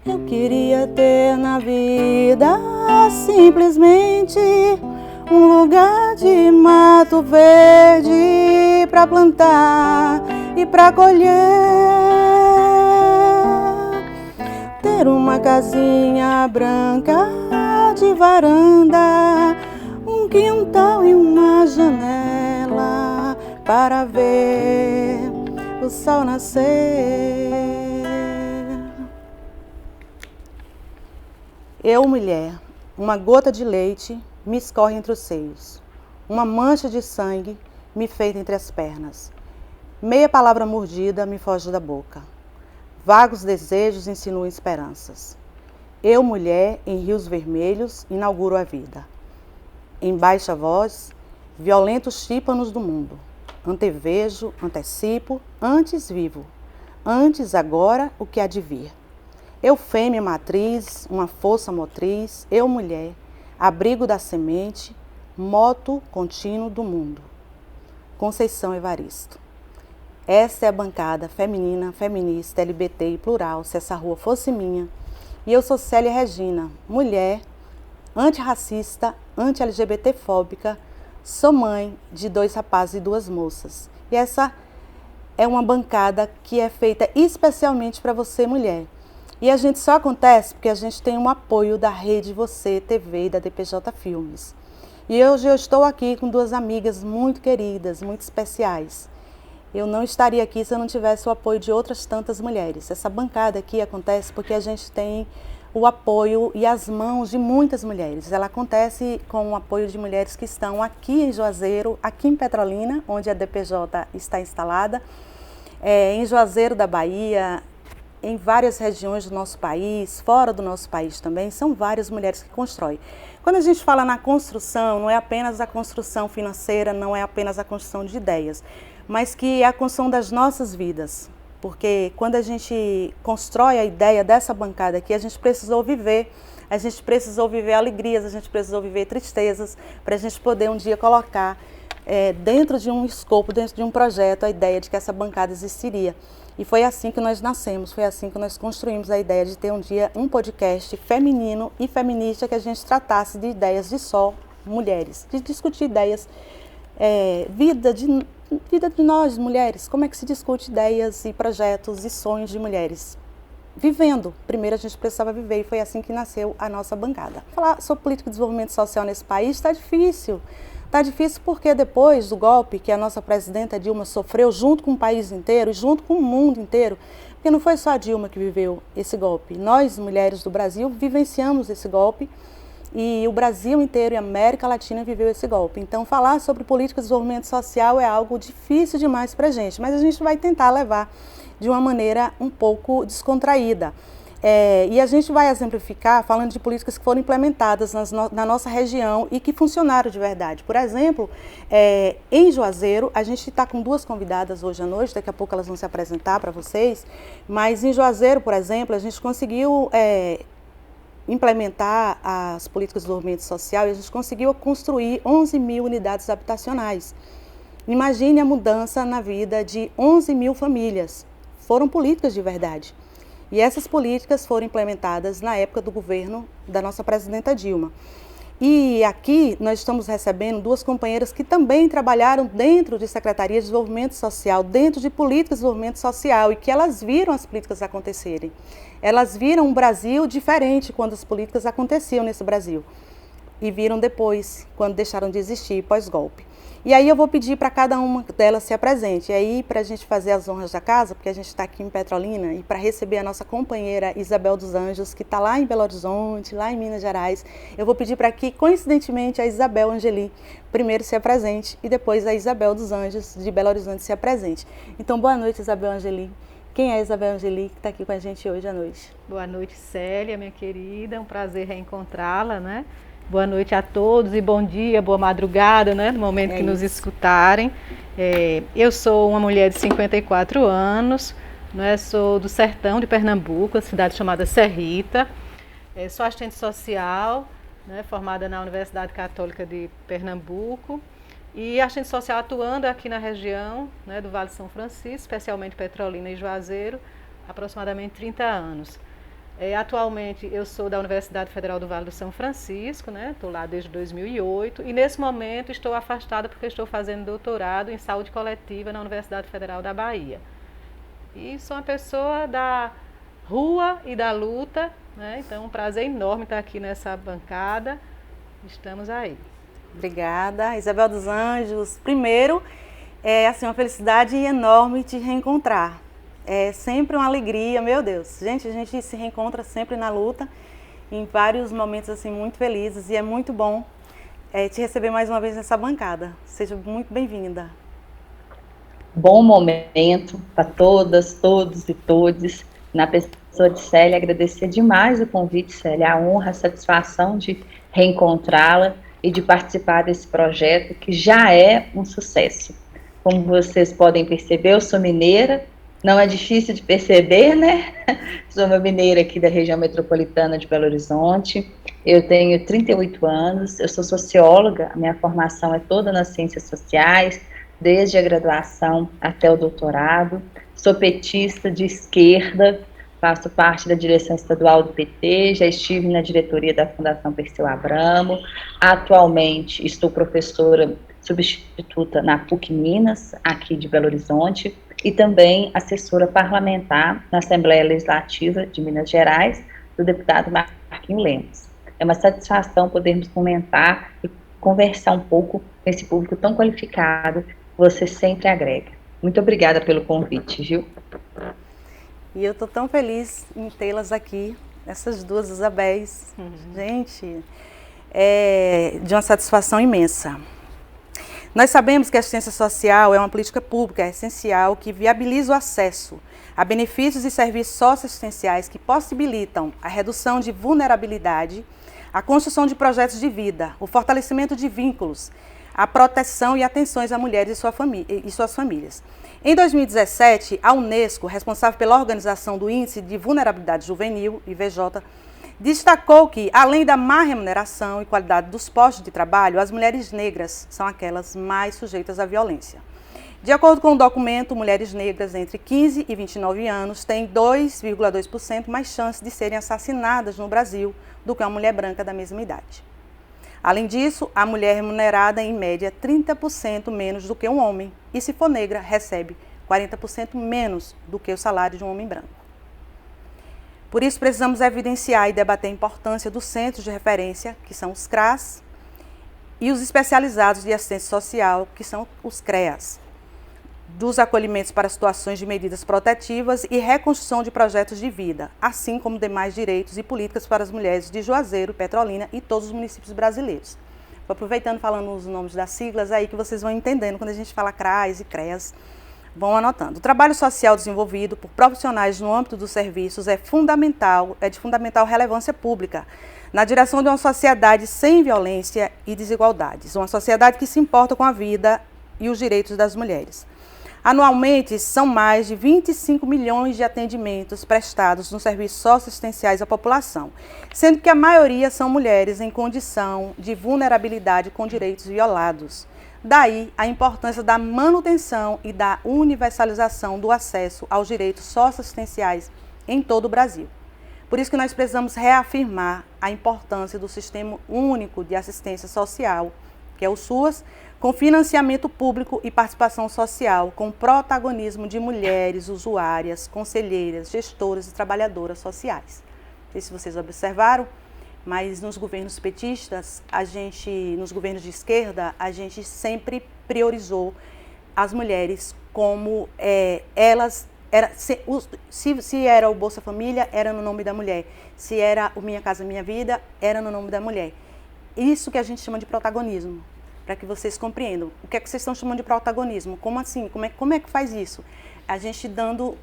Eu queria ter na vida simplesmente um lugar de mato verde pra plantar e pra colher. Ter uma casinha branca de varanda, um quintal e uma janela para ver o sol nascer. Eu, mulher, uma gota de leite me escorre entre os seios. Uma mancha de sangue me feita entre as pernas. Meia palavra mordida me foge da boca. Vagos desejos insinuam esperanças. Eu, mulher, em rios vermelhos, inauguro a vida. Em baixa voz, violentos tímpanos do mundo. Antevejo, antecipo, antes vivo. Antes, agora, o que há de vir. Eu, fêmea matriz, uma força motriz, eu, mulher, abrigo da semente, moto contínuo do mundo. Conceição Evaristo. Esta é a bancada feminina, feminista, LGBT e plural, se essa rua fosse minha. E eu sou Célia Regina, mulher, antirracista, anti-LGBT-fóbica, sou mãe de 2 rapazes e 2 moças. E essa é uma bancada que é feita especialmente para você, mulher. E a gente só acontece porque a gente tem um apoio da Rede Você TV e da DPJ Filmes. E hoje eu estou aqui com 2 amigas muito queridas, muito especiais. Eu não estaria aqui se eu não tivesse o apoio de outras tantas mulheres. Essa bancada aqui acontece porque a gente tem o apoio e as mãos de muitas mulheres. Ela acontece com o apoio de mulheres que estão aqui em Juazeiro, aqui em Petrolina, onde a DPJ está instalada, em Juazeiro da Bahia, em várias regiões do nosso país, fora do nosso país também, são várias mulheres que constroem. Quando a gente fala na construção, não é apenas a construção financeira, não é apenas a construção de ideias, mas que é a construção das nossas vidas. Porque quando a gente constrói a ideia dessa bancada aqui, a gente precisou viver alegrias, a gente precisou viver tristezas, para a gente poder um dia colocar dentro de um escopo, dentro de um projeto, a ideia de que essa bancada existiria. E foi assim que nós nascemos, foi assim que nós construímos a ideia de ter um dia um podcast feminino e feminista que a gente tratasse de ideias de só mulheres, de discutir ideias, vida de nós, mulheres, como é que se discute ideias e projetos e sonhos de mulheres. Vivendo, primeiro a gente precisava viver e foi assim que nasceu a nossa bancada. Falar sobre política de desenvolvimento social nesse país está difícil. Está difícil porque depois do golpe que a nossa presidenta Dilma sofreu junto com o país inteiro, junto com o mundo inteiro, porque não foi só a Dilma que viveu esse golpe, nós, mulheres do Brasil, vivenciamos esse golpe e o Brasil inteiro e a América Latina viveu esse golpe. Então, falar sobre política de desenvolvimento social é algo difícil demais para a gente, mas a gente vai tentar levar de uma maneira um pouco descontraída. E a gente vai exemplificar falando de políticas que foram implementadas na nossa região e que funcionaram de verdade. Por exemplo, em Juazeiro, a gente está com 2 convidadas hoje à noite, daqui a pouco elas vão se apresentar para vocês, mas em Juazeiro, por exemplo, a gente conseguiu implementar as políticas de desenvolvimento social e a gente conseguiu construir 11 mil unidades habitacionais. Imagine a mudança na vida de 11 mil famílias. Foram políticas de verdade. E essas políticas foram implementadas na época do governo da nossa presidenta Dilma. E aqui nós estamos recebendo 2 companheiras que também trabalharam dentro de Secretaria de Desenvolvimento Social, dentro de políticas de desenvolvimento social, e que elas viram as políticas acontecerem. Elas viram um Brasil diferente quando as políticas aconteciam nesse Brasil. E viram depois, quando deixaram de existir, pós-golpe. E aí eu vou pedir para cada uma delas se apresente. E aí, para a gente fazer as honras da casa, porque a gente está aqui em Petrolina, e para receber a nossa companheira Isabel dos Anjos, que está lá em Belo Horizonte, lá em Minas Gerais, eu vou pedir para que, coincidentemente, a Isabel Angeli primeiro se apresente e depois a Isabel dos Anjos, de Belo Horizonte, se apresente. Então, boa noite, Isabel Angeli. Quem é a Isabel Angeli que está aqui com a gente hoje à noite? Boa noite, Célia, minha querida. É um prazer reencontrá-la, né? Boa noite a todos e bom dia, boa madrugada, né? No momento que nos escutarem. Eu sou uma mulher de 54 anos, né? Sou do sertão de Pernambuco, a cidade chamada Serrita. Sou assistente social, né? Formada na Universidade Católica de Pernambuco. E assistente social atuando aqui na região, né, do Vale São Francisco, especialmente Petrolina e Juazeiro, há aproximadamente 30 anos. Atualmente eu sou da Universidade Federal do Vale do São Francisco, né? Estou lá desde 2008 e nesse momento estou afastada porque estou fazendo doutorado em saúde coletiva na Universidade Federal da Bahia. E sou uma pessoa da rua e da luta, né? Então um prazer enorme estar aqui nessa bancada. Estamos aí. Obrigada, Isabel dos Anjos. Primeiro, é assim, uma felicidade enorme te reencontrar. É sempre uma alegria, meu Deus. Gente, a gente se reencontra sempre na luta, em vários momentos assim muito felizes, e é muito bom te receber mais uma vez nessa bancada. Seja muito bem-vinda. Bom momento para todas, todos e todes. Na pessoa de Célia, agradecer demais o convite, Célia, a honra, a satisfação de reencontrá-la e de participar desse projeto que já é um sucesso. Como vocês podem perceber, eu sou mineira, não é difícil de perceber, né? Sou uma mineira aqui da região metropolitana de Belo Horizonte, eu tenho 38 anos, eu sou socióloga, a minha formação é toda nas ciências sociais, desde a graduação até o doutorado, sou petista de esquerda, faço parte da direção estadual do PT, já estive na diretoria da Fundação Perseu Abramo, atualmente estou professora substituta na PUC Minas, aqui de Belo Horizonte, e também assessora parlamentar na Assembleia Legislativa de Minas Gerais, do deputado Marquinhos Lemos. É uma satisfação podermos comentar e conversar um pouco com esse público tão qualificado que você sempre agrega. Muito obrigada pelo convite, Gil. E eu estou tão feliz em tê-las aqui, essas duas Isabéis. Gente, é de uma satisfação imensa. Nós sabemos que a assistência social é uma política pública essencial que viabiliza o acesso a benefícios e serviços socioassistenciais que possibilitam a redução de vulnerabilidade, a construção de projetos de vida, o fortalecimento de vínculos, a proteção e atenções a mulheres e suas famílias. Em 2017, a Unesco, responsável pela organização do Índice de Vulnerabilidade Juvenil, IVJ, destacou que, além da má remuneração e qualidade dos postos de trabalho, as mulheres negras são aquelas mais sujeitas à violência. De acordo com o documento, mulheres negras entre 15 e 29 anos têm 2,2% mais chances de serem assassinadas no Brasil do que uma mulher branca da mesma idade. Além disso, a mulher é remunerada em média 30% menos do que um homem e, se for negra, recebe 40% menos do que o salário de um homem branco. Por isso, precisamos evidenciar e debater a importância dos centros de referência, que são os CRAS, e os especializados de assistência social, que são os CREAS, dos acolhimentos para situações de medidas protetivas e reconstrução de projetos de vida, assim como demais direitos e políticas para as mulheres de Juazeiro, Petrolina e todos os municípios brasileiros. Vou aproveitando falando os nomes das siglas aí que vocês vão entendendo quando a gente fala CRAS e CREAS. Vão anotando. O trabalho social desenvolvido por profissionais no âmbito dos serviços é de fundamental relevância pública, na direção de uma sociedade sem violência e desigualdades, uma sociedade que se importa com a vida e os direitos das mulheres. Anualmente, são mais de 25 milhões de atendimentos prestados nos serviços socioassistenciais à população, sendo que a maioria são mulheres em condição de vulnerabilidade com direitos violados. Daí a importância da manutenção e da universalização do acesso aos direitos socioassistenciais em todo o Brasil. Por isso que nós precisamos reafirmar a importância do Sistema Único de Assistência Social, que é o SUAS, com financiamento público e participação social, com protagonismo de mulheres, usuárias, conselheiras, gestoras e trabalhadoras sociais. Não sei se vocês observaram, mas nos governos petistas, nos governos de esquerda, a gente sempre priorizou as mulheres como se era o Bolsa Família, era no nome da mulher. Se era o Minha Casa Minha Vida, era no nome da mulher. Isso que a gente chama de protagonismo, para que vocês compreendam. O que é que vocês estão chamando de protagonismo? Como assim? Como é que faz isso? A gente dando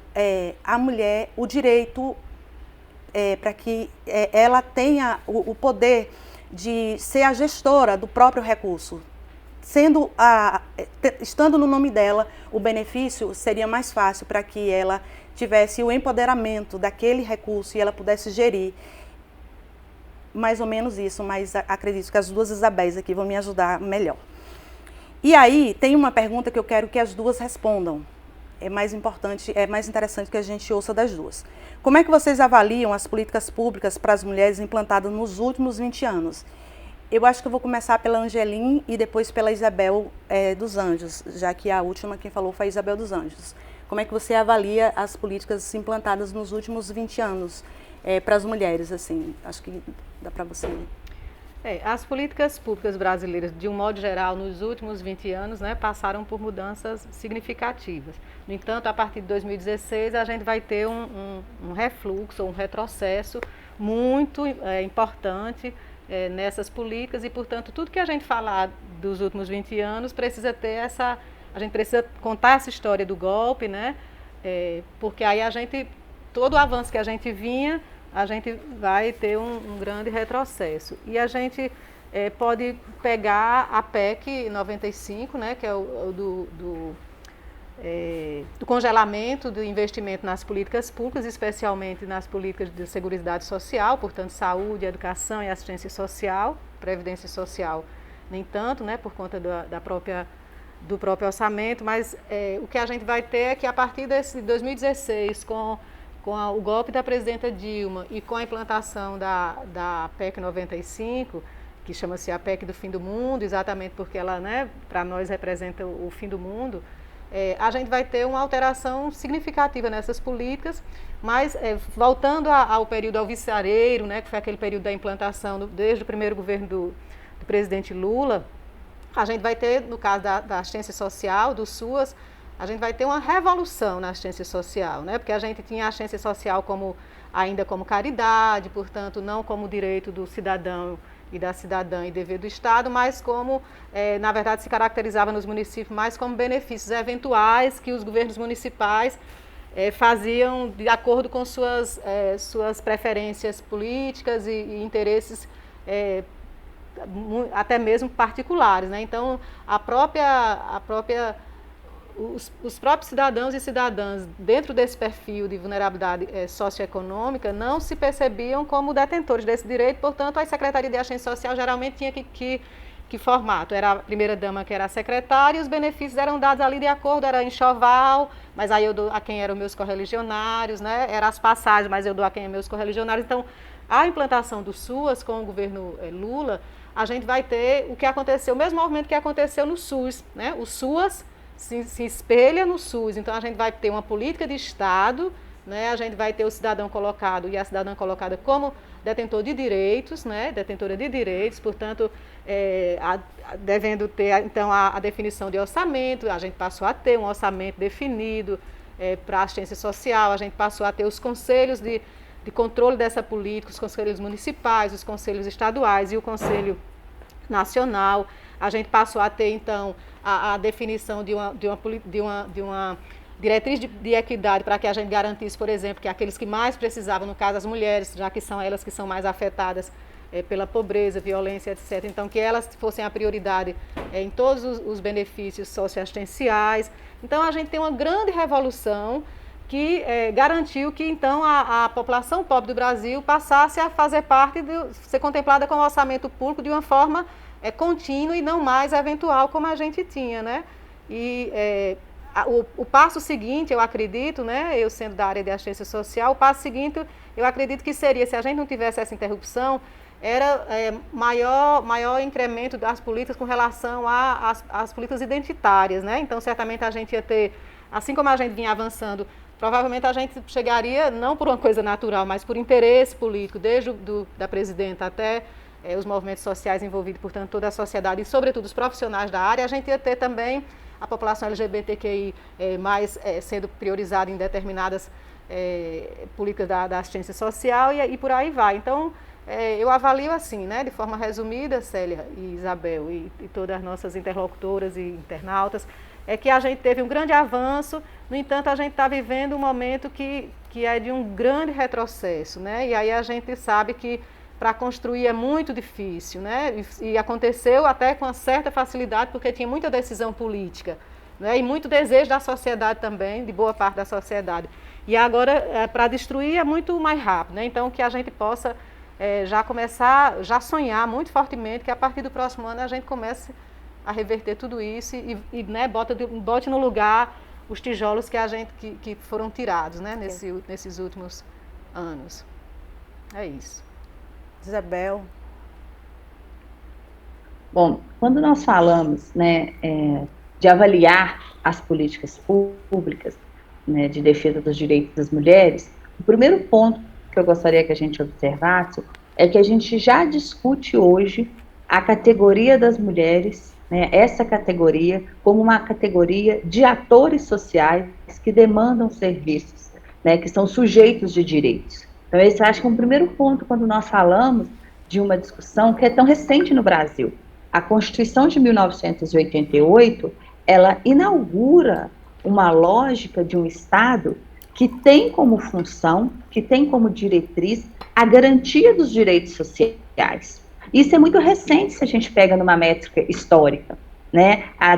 à mulher o direito para que ela tenha o poder de ser a gestora do próprio recurso. Estando no nome dela, o benefício seria mais fácil para que ela tivesse o empoderamento daquele recurso e ela pudesse gerir. Mais ou menos isso, mas acredito que as duas Isabéis aqui vão me ajudar melhor. E aí, tem uma pergunta que eu quero que as duas respondam. é mais importante, é mais interessante que a gente ouça das duas. Como é que vocês avaliam as políticas públicas para as mulheres implantadas nos últimos 20 anos? Eu acho que eu vou começar pela Angelim e depois pela Isabel dos Anjos, já que a última quem falou foi a Isabel dos Anjos. Como é que você avalia as políticas implantadas nos últimos 20 anos para as mulheres? Assim, acho que dá para você. As políticas públicas brasileiras, de um modo geral, nos últimos 20 anos, né, passaram por mudanças significativas. No entanto, a partir de 2016, a gente vai ter um refluxo, um retrocesso muito importante nessas políticas e, portanto, tudo que a gente falar dos últimos 20 anos precisa ter a gente precisa contar essa história do golpe, né? Porque aí todo o avanço que a gente vinha, a gente vai ter um grande retrocesso. E a gente pode pegar a PEC 95, né, que é do congelamento do investimento nas políticas públicas, especialmente nas políticas de seguridade social, portanto, saúde, educação e assistência social, previdência social, nem tanto, né, por conta do próprio orçamento, mas o que a gente vai ter é que a partir de 2016, com o golpe da presidenta Dilma e com a implantação da PEC 95, que chama-se a PEC do fim do mundo, exatamente porque ela, né, para nós representa o fim do mundo, a gente vai ter uma alteração significativa nessas políticas, mas voltando ao período alvissareiro, né, que foi aquele período da implantação desde o primeiro governo do presidente Lula, a gente vai ter, no caso da assistência social, do SUAS, a gente vai ter uma revolução na assistência social, né? Porque a gente tinha a assistência social ainda como caridade, portanto, não como direito do cidadão e da cidadã e dever do Estado, mas como, na verdade, se caracterizava nos municípios mais como benefícios eventuais que os governos municipais faziam de acordo com suas preferências políticas e interesses até mesmo particulares, né? Então, os próprios cidadãos e cidadãs dentro desse perfil de vulnerabilidade socioeconômica não se percebiam como detentores desse direito, portanto, a Secretaria de Assistência Social geralmente tinha que formato. Era a primeira-dama que era a secretária e os benefícios eram dados ali de acordo, era enxoval, mas aí eu dou a quem eram meus correligionários, né? Era as passagens, mas eu dou a quem é meus correligionários. Então, a implantação do SUAS com o governo Lula, a gente vai ter o que aconteceu, o mesmo movimento que aconteceu no SUS, né? O SUAS se espelha no SUS, então a gente vai ter uma política de Estado, né? A gente vai ter o cidadão colocado e a cidadã colocada como detentor de direitos, né? Detentora de direitos, portanto, devendo ter então a definição de orçamento, a gente passou a ter um orçamento definido para a assistência social, a gente passou a ter os conselhos de controle dessa política, os conselhos municipais, os conselhos estaduais e o Conselho Nacional. A gente passou a ter, então, a definição de uma diretriz de equidade para que a gente garantisse, por exemplo, que aqueles que mais precisavam, no caso as mulheres, já que são elas que são mais afetadas pela pobreza, violência, etc., então que elas fossem a prioridade em todos os benefícios socioassistenciais. Então a gente tem uma grande revolução que garantiu que então a população pobre do Brasil passasse a fazer parte, ser contemplada com o orçamento público de uma forma contínua e não mais eventual como a gente tinha, né? E o passo seguinte, eu acredito, né, eu sendo da área de assistência social, o passo seguinte, eu acredito que seria, se a gente não tivesse essa interrupção, era maior incremento das políticas com relação às políticas identitárias, né? Então, certamente a gente ia ter, assim como a gente vinha avançando, provavelmente a gente chegaria, não por uma coisa natural, mas por interesse político, desde da presidenta até os movimentos sociais envolvidos, portanto, toda a sociedade e, sobretudo, os profissionais da área, a gente ia ter também a população LGBTQI mais sendo priorizada em determinadas políticas da assistência social e por aí vai. Então, eu avalio assim, né, de forma resumida, Célia e Isabel e todas as nossas interlocutoras e internautas, que a gente teve um grande avanço, no entanto, a gente está vivendo um momento que é de um grande retrocesso, né? E aí a gente sabe que para construir é muito difícil, né? E aconteceu até com uma certa facilidade, porque tinha muita decisão política, né? E muito desejo da sociedade também, de boa parte da sociedade. E agora, para destruir é muito mais rápido, né? Então, que a gente possa já começar, já sonhar muito fortemente que a partir do próximo ano a gente comece a reverter tudo isso e né, bote no lugar os tijolos que foram tirados, né, nesses últimos anos. É isso. Isabel. Bom, quando nós falamos, né, de avaliar as políticas públicas, né, de defesa dos direitos das mulheres, o primeiro ponto que eu gostaria que a gente observasse é que a gente já discute hoje a categoria das mulheres, né, essa categoria como uma categoria de atores sociais que demandam serviços, né, que são sujeitos de direitos. Então, esse acho que é um primeiro ponto quando nós falamos de uma discussão que é tão recente no Brasil. A Constituição de 1988, ela inaugura uma lógica de um Estado que tem como função, que tem como diretriz a garantia dos direitos sociais. Isso é muito recente se a gente pega numa métrica histórica, né? A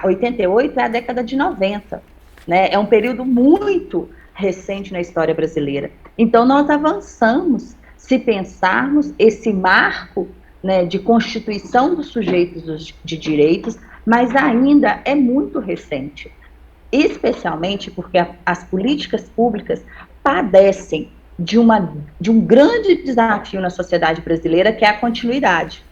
88 é a década de 90, né? É um período muito recente na história brasileira. Então, nós avançamos se pensarmos esse marco, né, de constituição dos sujeitos de direitos, mas ainda é muito recente, especialmente porque as políticas públicas padecem de um grande desafio na sociedade brasileira, que é a continuidade.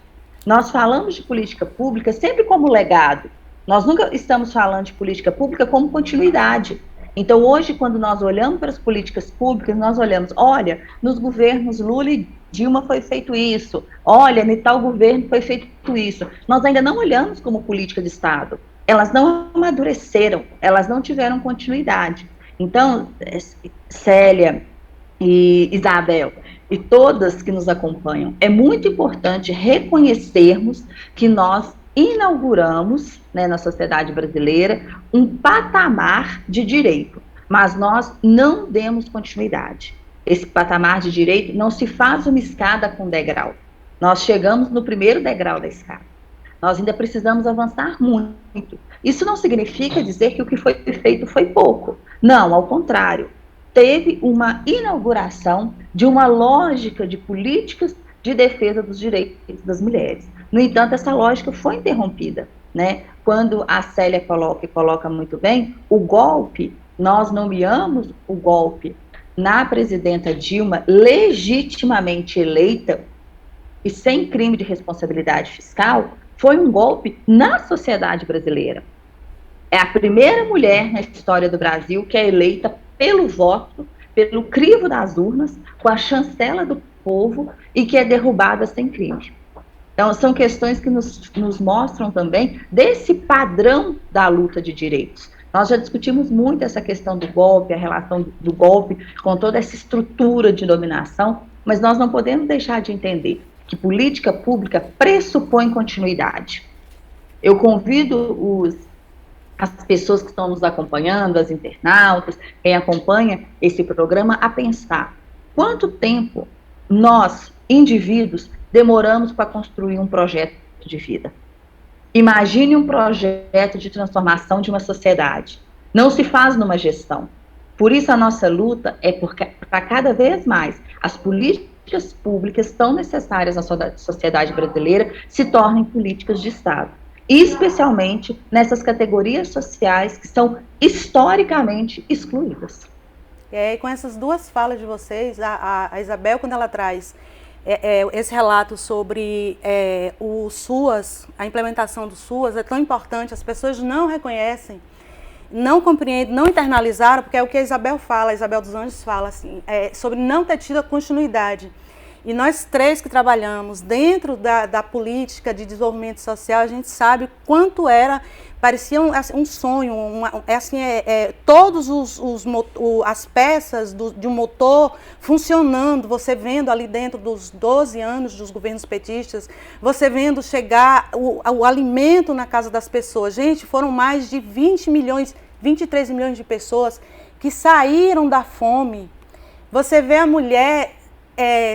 Nós falamos de política pública sempre como legado, nós nunca estamos falando de política pública como continuidade. Então, hoje, quando nós olhamos para as políticas públicas, nós olhamos, olha, nos governos Lula e Dilma foi feito isso, olha, em tal governo foi feito isso. Nós ainda não olhamos como política de Estado, elas não amadureceram, elas não tiveram continuidade. Então, Célia e Isabel, e todas que nos acompanham, é muito importante reconhecermos que nós inauguramos, né, na sociedade brasileira, um patamar de direito, mas nós não demos continuidade. Esse patamar de direito não se faz uma escada com degrau. Nós chegamos no primeiro degrau da escada. Nós ainda precisamos avançar muito. Isso não significa dizer que o que foi feito foi pouco. Não, ao contrário. Teve uma inauguração de uma lógica de políticas de defesa dos direitos das mulheres. No entanto, essa lógica foi interrompida, né? Quando a Célia coloca muito bem, o golpe, nós nomeamos o golpe na presidenta Dilma, legitimamente eleita e sem crime de responsabilidade fiscal, foi um golpe na sociedade brasileira. É a primeira mulher na história do Brasil que é eleita pelo voto, pelo crivo das urnas, com a chancela do povo e que é derrubada sem crime. Então, são questões que nos mostram também desse padrão da luta de direitos. Nós já discutimos muito essa questão do golpe, a relação do golpe com toda essa estrutura de dominação, mas nós não podemos deixar de entender que política pública pressupõe continuidade. Eu convido as pessoas que estão nos acompanhando, as internautas, quem acompanha esse programa, a pensar quanto tempo nós, indivíduos, demoramos para construir um projeto de vida. Imagine um projeto de transformação de uma sociedade. Não se faz numa gestão. Por isso a nossa luta é para cada vez mais as políticas públicas tão necessárias na sociedade brasileira se tornem políticas de Estado. Especialmente nessas categorias sociais que são historicamente excluídas. E com essas duas falas de vocês, a Isabel, quando ela traz esse relato sobre o SUAS, a implementação do SUAS, é tão importante, as pessoas não reconhecem, não compreendem, não internalizaram, porque é o que a Isabel fala, a Isabel dos Anjos fala, assim, sobre não ter tido a continuidade. E nós três que trabalhamos dentro da política de desenvolvimento social, a gente sabe quanto parecia um sonho, todas as peças de um motor funcionando, você vendo ali dentro dos 12 anos dos governos petistas, você vendo chegar o alimento na casa das pessoas. Gente, foram mais de 23 milhões de pessoas que saíram da fome. Você vê a mulher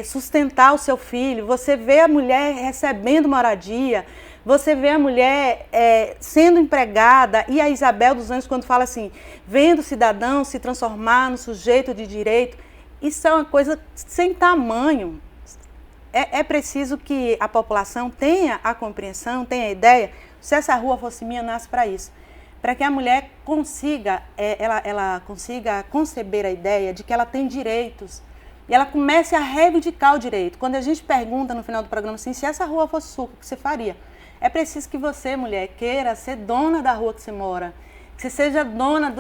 sustentar o seu filho, você vê a mulher recebendo moradia, você vê a mulher sendo empregada, e a Isabel dos Anjos, quando fala assim, vendo o cidadão se transformar no sujeito de direito, isso é uma coisa sem tamanho. É preciso que a população tenha a compreensão, tenha a ideia. Se essa rua fosse minha, nasce para isso. para que a mulher consiga, ela consiga conceber a ideia de que ela tem direitos e ela comece a reivindicar o direito. Quando a gente pergunta no final do programa assim, se essa rua fosse sua, o que você faria? É preciso que você, mulher, queira ser dona da rua que você mora, que você seja dona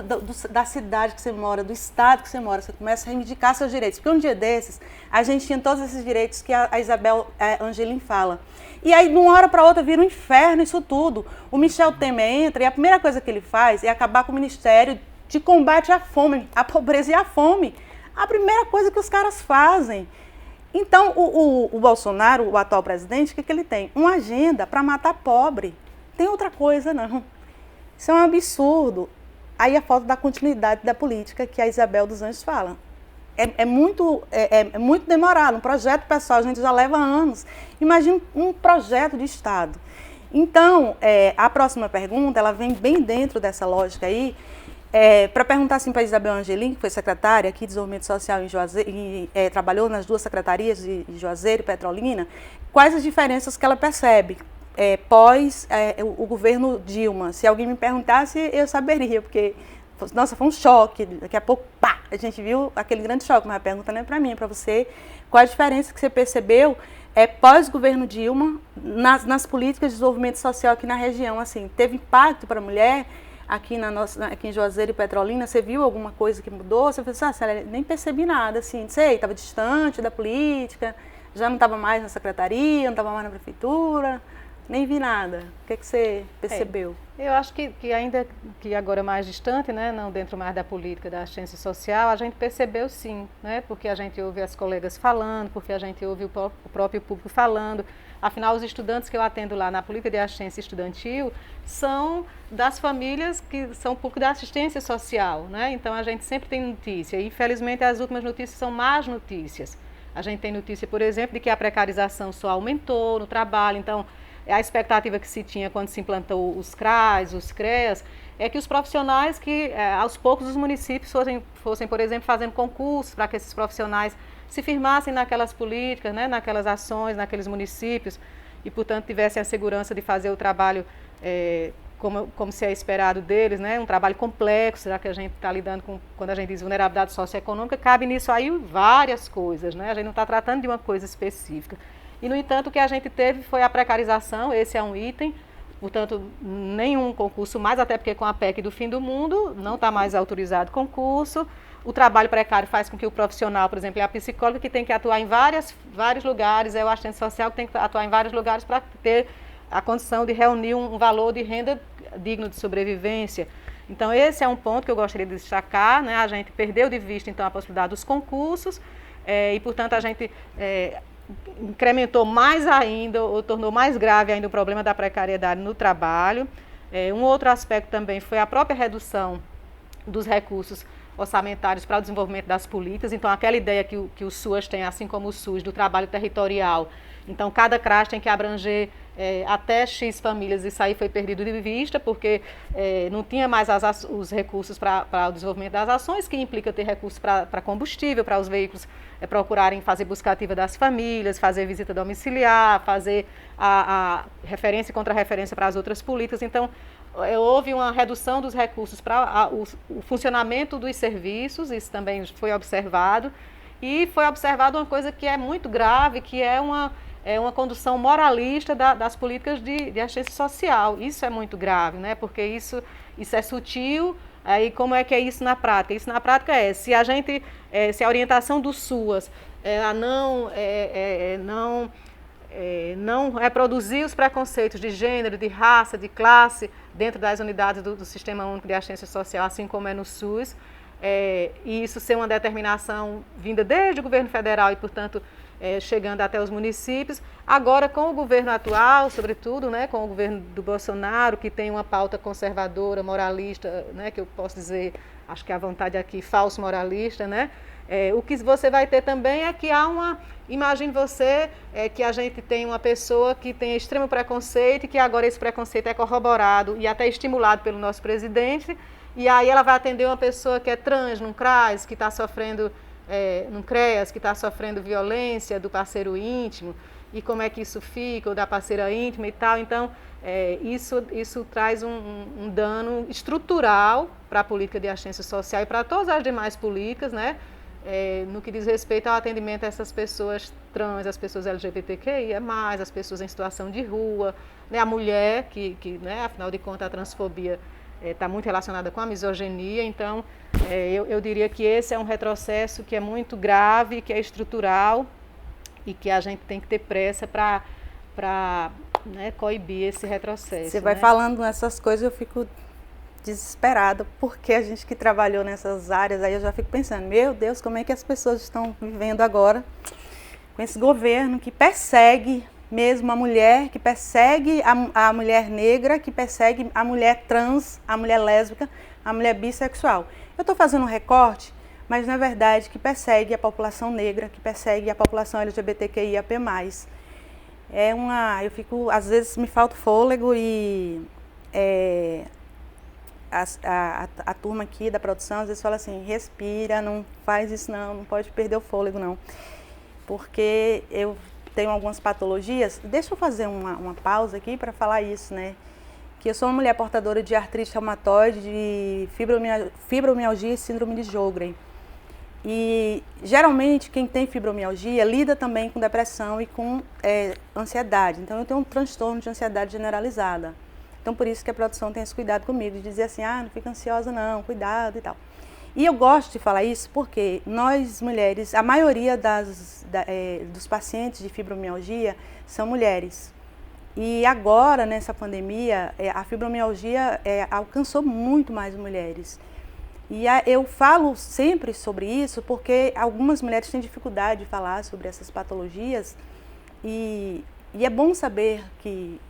da cidade que você mora, do estado que você mora, você começa a reivindicar seus direitos. Porque um dia desses, a gente tinha todos esses direitos que a Isabel Angelim fala. E aí, de uma hora para outra, vira um inferno isso tudo. O Michel Temer entra e a primeira coisa que ele faz é acabar com o Ministério de Combate à Fome, à Pobreza e à Fome. A primeira coisa que os caras fazem. Então, o Bolsonaro, o atual presidente, o que ele tem? Uma agenda para matar pobre. Tem outra coisa, não. Isso é um absurdo. Aí a falta da continuidade da política que a Isabel dos Anjos fala. É muito demorado. Um projeto pessoal, a gente já leva anos. Imagina um projeto de Estado. Então, a próxima pergunta, ela vem bem dentro dessa lógica aí, para perguntar assim para a Isabel Angelim, que foi secretária aqui de Desenvolvimento Social em Juazeiro, e trabalhou nas duas secretarias de Juazeiro e Petrolina, quais as diferenças que ela percebe pós o governo Dilma. Se alguém me perguntasse, eu saberia, porque, nossa, foi um choque. Daqui a pouco, pá, a gente viu aquele grande choque. Mas a pergunta não é para mim, é para você. Qual a diferença que você percebeu pós-governo Dilma nas políticas de desenvolvimento social aqui na região? Assim, teve impacto para a mulher aqui em Juazeiro e Petrolina? Você viu alguma coisa que mudou? Você falou assim, nem percebi nada, assim, sei, estava distante da política, já não estava mais na secretaria, não estava mais na prefeitura. Nem vi nada. O que você percebeu? Eu acho que ainda que agora mais distante, né, não dentro mais da política, da assistência social, a gente percebeu sim, né, porque a gente ouve as colegas falando, porque a gente ouve o próprio público falando. Afinal, os estudantes que eu atendo lá na política de assistência estudantil são das famílias que são público da assistência social, né? Então a gente sempre tem notícia. E, infelizmente, as últimas notícias são más notícias. A gente tem notícia, por exemplo, de que a precarização só aumentou no trabalho. Então, a expectativa que se tinha quando se implantou os CRAs, os CREAs, é que os profissionais que, aos poucos, os municípios fossem, por exemplo, fazendo concursos para que esses profissionais se firmassem naquelas políticas, né, naquelas ações, naqueles municípios, e, portanto, tivessem a segurança de fazer o trabalho como se é esperado deles, né, um trabalho complexo, já que a gente está lidando com, quando a gente diz vulnerabilidade socioeconômica, cabe nisso aí várias coisas, né, a gente não está tratando de uma coisa específica. E, no entanto, o que a gente teve foi a precarização, esse é um item, portanto, nenhum concurso mais, até porque com a PEC do fim do mundo, não está mais autorizado concurso. O trabalho precário faz com que o profissional, por exemplo, é a psicóloga que tem que atuar em vários lugares, é o assistente social que tem que atuar em vários lugares para ter a condição de reunir um valor de renda digno de sobrevivência. Então, esse é um ponto que eu gostaria de destacar, né? A gente perdeu de vista, então, a possibilidade dos concursos e, portanto, a gente incrementou mais ainda, ou tornou mais grave ainda o problema da precariedade no trabalho. Um outro aspecto também foi a própria redução dos recursos orçamentários para o desenvolvimento das políticas. Então, aquela ideia que o SUAS tem, assim como o SUS, do trabalho territorial. Então, cada CRAS tem que abranger até X famílias, isso aí foi perdido de vista, porque não tinha mais os recursos para o desenvolvimento das ações, que implica ter recursos para combustível, para os veículos procurarem fazer busca ativa das famílias, fazer visita domiciliar, fazer a referência e contra-referência para as outras políticas. Então, houve uma redução dos recursos para o funcionamento dos serviços, isso também foi observado, e foi observado uma coisa que é muito grave, que é uma condução moralista das políticas de assistência social. Isso é muito grave, né? Porque isso é sutil. Aí como é que é isso na prática? Isso na prática se a orientação do SUAS não reproduzir os preconceitos de gênero, de raça, de classe dentro das unidades do Sistema Único de Assistência Social, assim como é no SUS, e isso ser uma determinação vinda desde o governo federal e, portanto, chegando até os municípios. Agora, com o governo atual, sobretudo, né, com o governo do Bolsonaro, que tem uma pauta conservadora, moralista, né, que eu posso dizer, acho que à vontade aqui, falso moralista, né, o que você vai ter também é que imagine você que a gente tem uma pessoa que tem extremo preconceito e que agora esse preconceito é corroborado e até estimulado pelo nosso presidente, e aí ela vai atender uma pessoa que é trans, num CRAS, que está sofrendo num CREAS que está sofrendo violência do parceiro íntimo, e como é que isso fica, ou da parceira íntima e tal. Então, isso traz um dano estrutural para a política de assistência social e para todas as demais políticas, né? No que diz respeito ao atendimento a essas pessoas trans, as pessoas LGBTQIA+, as pessoas em situação de rua, né? A mulher, que né, afinal de contas, a transfobia está muito relacionada com a misoginia. Então, eu diria que esse é um retrocesso que é muito grave, que é estrutural, e que a gente tem que ter pressa para né, coibir esse retrocesso. Você vai falando essas coisas, eu fico desesperada, porque a gente que trabalhou nessas áreas, aí eu já fico pensando, meu Deus, como é que as pessoas estão vivendo agora com esse governo que persegue mesmo a mulher, que persegue a mulher negra, que persegue a mulher trans, a mulher lésbica, a mulher bissexual. Eu estou fazendo um recorte, mas na verdade que persegue a população negra, que persegue a população LGBTQIAP+. Eu fico, às vezes me falta fôlego e a turma aqui da produção às vezes fala assim, respira, não faz isso não pode perder o fôlego não, porque eu tenho algumas patologias. Deixa eu fazer uma pausa aqui para falar isso, né? Que eu sou uma mulher portadora de artrite reumatoide, de fibromialgia e síndrome de Sjögren. E geralmente quem tem fibromialgia lida também com depressão e com ansiedade. Então eu tenho um transtorno de ansiedade generalizada. Então por isso que a produção tem esse cuidado comigo, de dizer assim, não fica ansiosa não, cuidado e tal. E eu gosto de falar isso porque nós mulheres, a maioria dos pacientes de fibromialgia são mulheres. E agora, nessa pandemia, a fibromialgia alcançou muito mais mulheres. E eu falo sempre sobre isso porque algumas mulheres têm dificuldade de falar sobre essas patologias e é bom saber que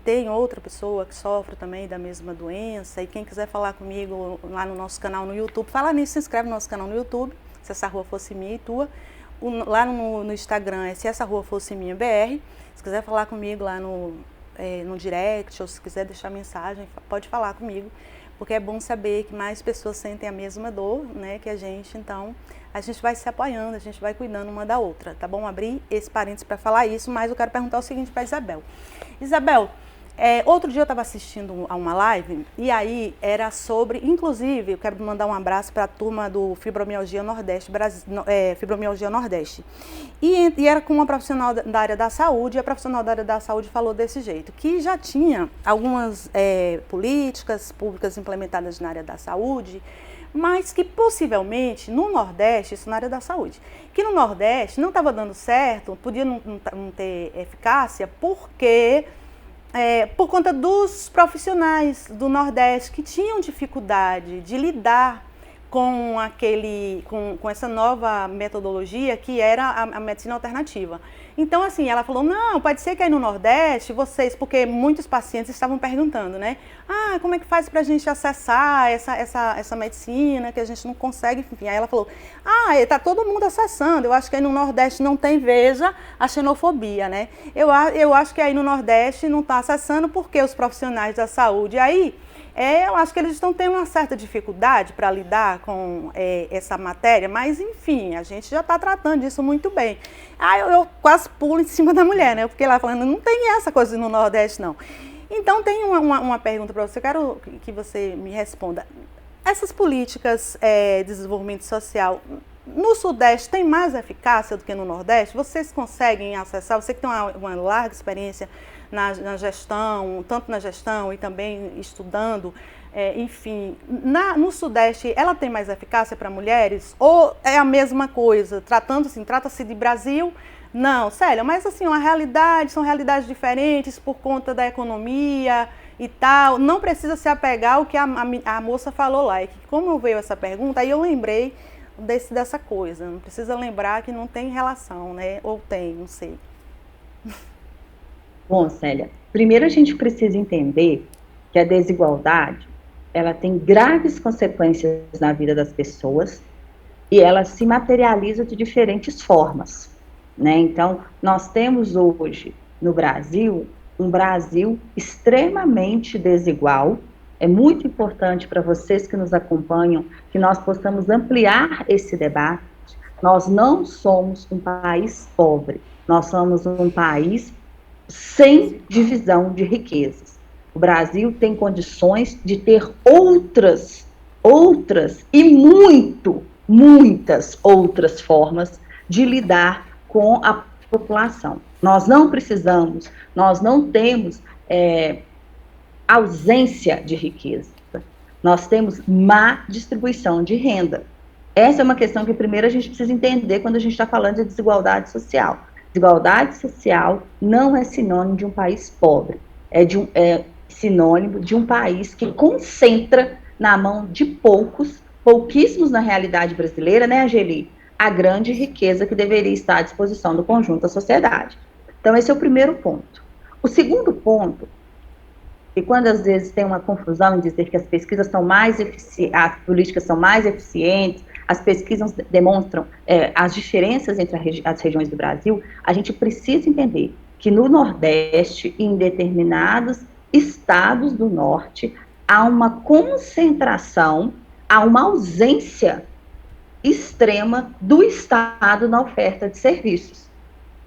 tem outra pessoa que sofre também da mesma doença. E quem quiser falar comigo lá no nosso canal no YouTube, fala nisso, se inscreve no nosso canal no YouTube, Se Essa Rua Fosse Minha e Tua. Lá no Instagram é Se Essa Rua Fosse Minha BR. Se quiser falar comigo lá no direct, ou se quiser deixar mensagem, pode falar comigo, porque é bom saber que mais pessoas sentem a mesma dor, né, que a gente. Então a gente vai se apoiando, a gente vai cuidando uma da outra, tá bom? Abrir esse parênteses para falar isso, mas eu quero perguntar o seguinte para Isabel. Isabel, outro dia eu estava assistindo a uma live e aí era sobre, inclusive, eu quero mandar um abraço para a turma do Fibromialgia Nordeste, Fibromialgia Nordeste. E era com uma profissional da área da saúde, e a profissional da área da saúde falou desse jeito, que já tinha algumas políticas públicas implementadas na área da saúde, mas que possivelmente no Nordeste, isso na área da saúde, que no Nordeste não estava dando certo, podia não ter eficácia, porque por conta dos profissionais do Nordeste que tinham dificuldade de lidar com essa nova metodologia que era a medicina alternativa. Então, assim, ela falou, não, pode ser que aí no Nordeste vocês, porque muitos pacientes estavam perguntando, né? Como é que faz pra gente acessar essa medicina que a gente não consegue, enfim. Aí ela falou, tá todo mundo acessando, eu acho que aí no Nordeste não tem, veja, a xenofobia, né? Eu acho que aí no Nordeste não está acessando porque os profissionais da saúde aí, eu acho que eles estão tendo uma certa dificuldade para lidar com essa matéria, mas enfim, a gente já está tratando disso muito bem. Eu quase pulo em cima da mulher, né? Porque ela falando, não tem essa coisa no Nordeste, não. Então, tem uma pergunta para você, eu quero que você me responda. Essas políticas de desenvolvimento social, no Sudeste, tem mais eficácia do que no Nordeste? Vocês conseguem acessar? Você que tem uma larga experiência na gestão, tanto na gestão e também estudando, enfim, no Sudeste, ela tem mais eficácia para mulheres? Ou é a mesma coisa? Trata-se de Brasil? Não, Célia, mas assim, são realidades diferentes por conta da economia e tal. Não precisa se apegar ao que a moça falou lá. E como veio essa pergunta, aí eu lembrei dessa coisa. Não precisa lembrar que não tem relação, né? Ou tem, não sei. Bom, Célia, primeiro a gente precisa entender que a desigualdade, ela tem graves consequências na vida das pessoas e ela se materializa de diferentes formas, né? Então, nós temos hoje no Brasil, um Brasil extremamente desigual. É muito importante para vocês que nos acompanham que nós possamos ampliar esse debate, Nós não somos um país pobre, nós somos um país sem divisão de riquezas. O Brasil tem condições de ter outras e muitas outras formas de lidar com a população. Nós não precisamos, nós não temos ausência de riqueza. Nós temos má distribuição de renda. Essa é uma questão que primeiro a gente precisa entender quando a gente está falando de desigualdade social. Desigualdade social não é sinônimo de um país pobre, é sinônimo de um país que concentra na mão de pouquíssimos na realidade brasileira, né, Angeli? A grande riqueza que deveria estar à disposição do conjunto da sociedade. Então, esse é o primeiro ponto. O segundo ponto, e quando às vezes tem uma confusão em dizer que as pesquisas são mais eficientes, as políticas são mais eficientes, as pesquisas demonstram as diferenças entre as regiões do Brasil, a gente precisa entender que no Nordeste e em determinados estados do Norte, há uma concentração, há uma ausência extrema do Estado na oferta de serviços.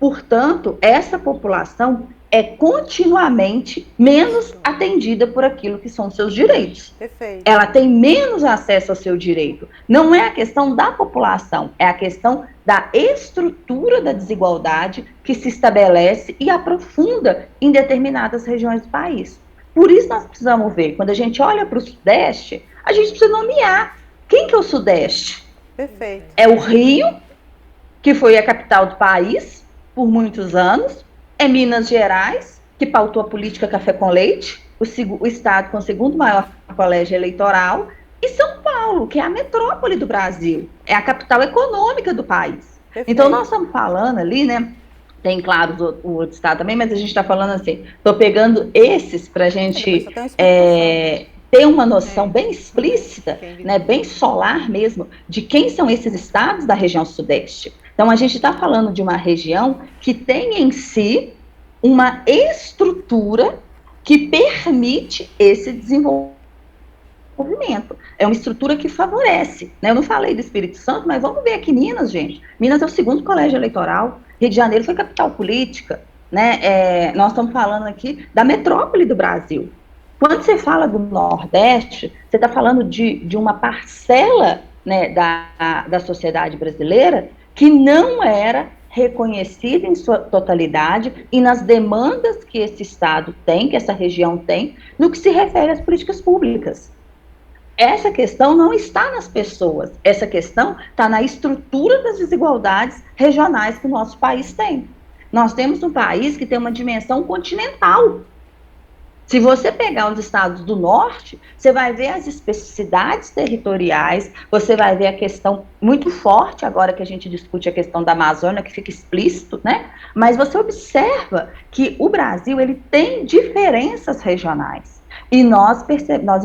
Portanto, essa população é continuamente menos atendida por aquilo que são seus direitos. Perfeito. Ela tem menos acesso ao seu direito. Não é a questão da população, é a questão da estrutura da desigualdade que se estabelece e aprofunda em determinadas regiões do país. Por isso nós precisamos ver, quando a gente olha para o Sudeste, a gente precisa nomear quem que é o Sudeste. Perfeito. É o Rio, que foi a capital do país por muitos anos, é Minas Gerais, que pautou a política café com leite, o estado com o segundo maior colégio eleitoral, e São Paulo, que é a metrópole do Brasil, é a capital econômica do país. Perfeito. Então nós estamos falando ali, né, tem claro o outro estado também, mas a gente está falando assim, estou pegando esses para a gente ter uma noção bem explícita, né, bem solar mesmo, de quem são esses estados da região Sudeste. Então, a gente está falando de uma região que tem em si uma estrutura que permite esse desenvolvimento. É uma estrutura que favorece, né? Eu não falei do Espírito Santo, mas vamos ver aqui Minas, gente. Minas é o segundo colégio eleitoral, Rio de Janeiro foi capital política, né? Nós estamos falando aqui da metrópole do Brasil. Quando você fala do Nordeste, você está falando de uma parcela, né, da sociedade brasileira que não era reconhecida em sua totalidade e nas demandas que esse estado tem, que essa região tem, no que se refere às políticas públicas. Essa questão não está nas pessoas, essa questão está na estrutura das desigualdades regionais que o nosso país tem. Nós temos um país que tem uma dimensão continental. Se você pegar os estados do norte, você vai ver as especificidades territoriais, você vai ver a questão muito forte, agora que a gente discute a questão da Amazônia, que fica explícito, né? Mas você observa que o Brasil, ele tem diferenças regionais. E nós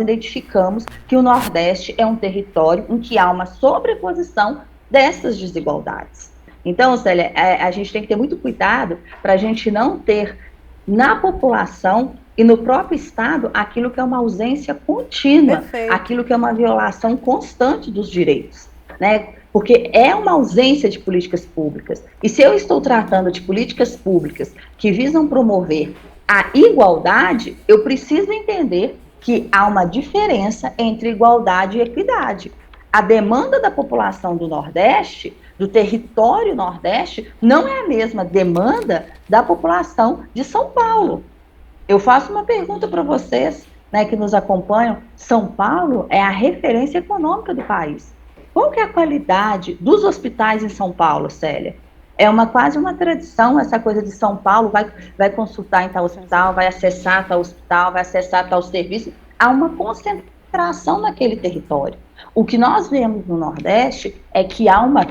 identificamos que o Nordeste é um território em que há uma sobreposição dessas desigualdades. Então, Célia, a gente tem que ter muito cuidado para a gente não ter na população e no próprio Estado aquilo que é uma ausência contínua, Perfeito. Aquilo que é uma violação constante dos direitos, né? Porque é uma ausência de políticas públicas. E se eu estou tratando de políticas públicas que visam promover a igualdade, eu preciso entender que há uma diferença entre igualdade e equidade. A demanda da população do Nordeste, do território Nordeste, não é a mesma demanda da população de São Paulo. Eu faço uma pergunta para vocês, né, que nos acompanham. São Paulo é a referência econômica do país. Qual que é a qualidade dos hospitais em São Paulo, Célia? É quase uma tradição essa coisa de São Paulo, vai consultar em tal hospital, vai acessar tal hospital, vai acessar tal serviço. Há uma concentração naquele território. O que nós vemos no Nordeste é que há uma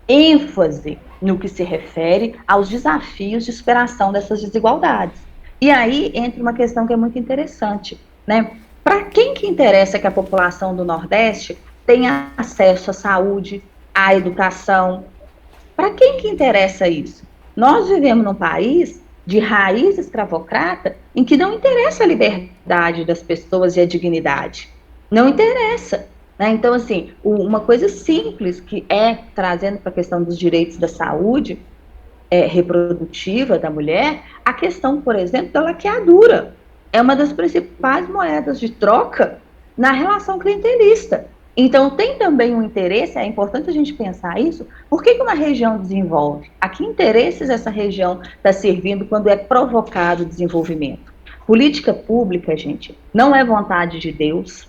ênfase no que se refere aos desafios de superação dessas desigualdades. E aí entra uma questão que é muito interessante, né? Para quem que interessa que a população do Nordeste tenha acesso à saúde, à educação? Para quem que interessa isso? Nós vivemos num país de raiz escravocrata em que não interessa a liberdade das pessoas e a dignidade. Não interessa. né? Então, assim, uma coisa simples que é trazendo para a questão dos direitos da saúde reprodutiva da mulher, a questão, por exemplo, da laqueadura. É uma das principais moedas de troca na relação clientelista. Então, tem também um interesse, é importante a gente pensar isso, por que uma região desenvolve? A que interesses essa região está servindo quando é provocado o desenvolvimento? Política pública, gente, não é vontade de Deus,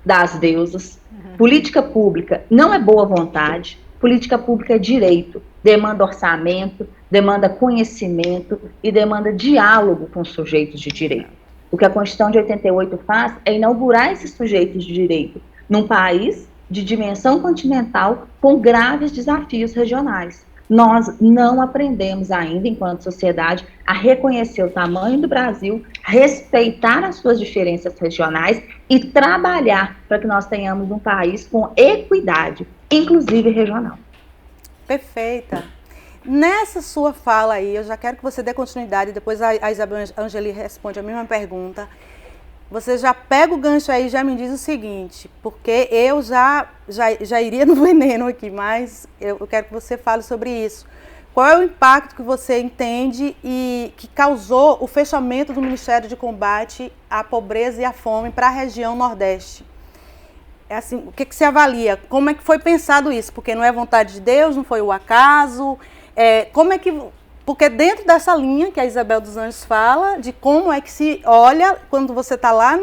das deusas. Política pública não é boa vontade, política pública é direito, demanda orçamento, demanda conhecimento e demanda diálogo com os sujeitos de direito. O que a Constituição de 88 faz é inaugurar esses sujeitos de direito num país de dimensão continental com graves desafios regionais. Nós não aprendemos ainda, enquanto sociedade, a reconhecer o tamanho do Brasil, respeitar as suas diferenças regionais e trabalhar para que nós tenhamos um país com equidade, inclusive regional. Perfeita. Nessa sua fala aí, eu já quero que você dê continuidade, depois a Isabel Angeli responde a mesma pergunta. Você já pega o gancho aí e já me diz o seguinte, porque eu já iria no veneno aqui, mas eu quero que você fale sobre isso. Qual é o impacto que você entende e que causou o fechamento do Ministério de Combate à Pobreza e à Fome para a região Nordeste? É assim, o que você avalia? Como é que foi pensado isso? Porque não é vontade de Deus, não foi o acaso. Como é que... Porque dentro dessa linha que a Isabel dos Anjos fala, de como é que se olha quando você está lá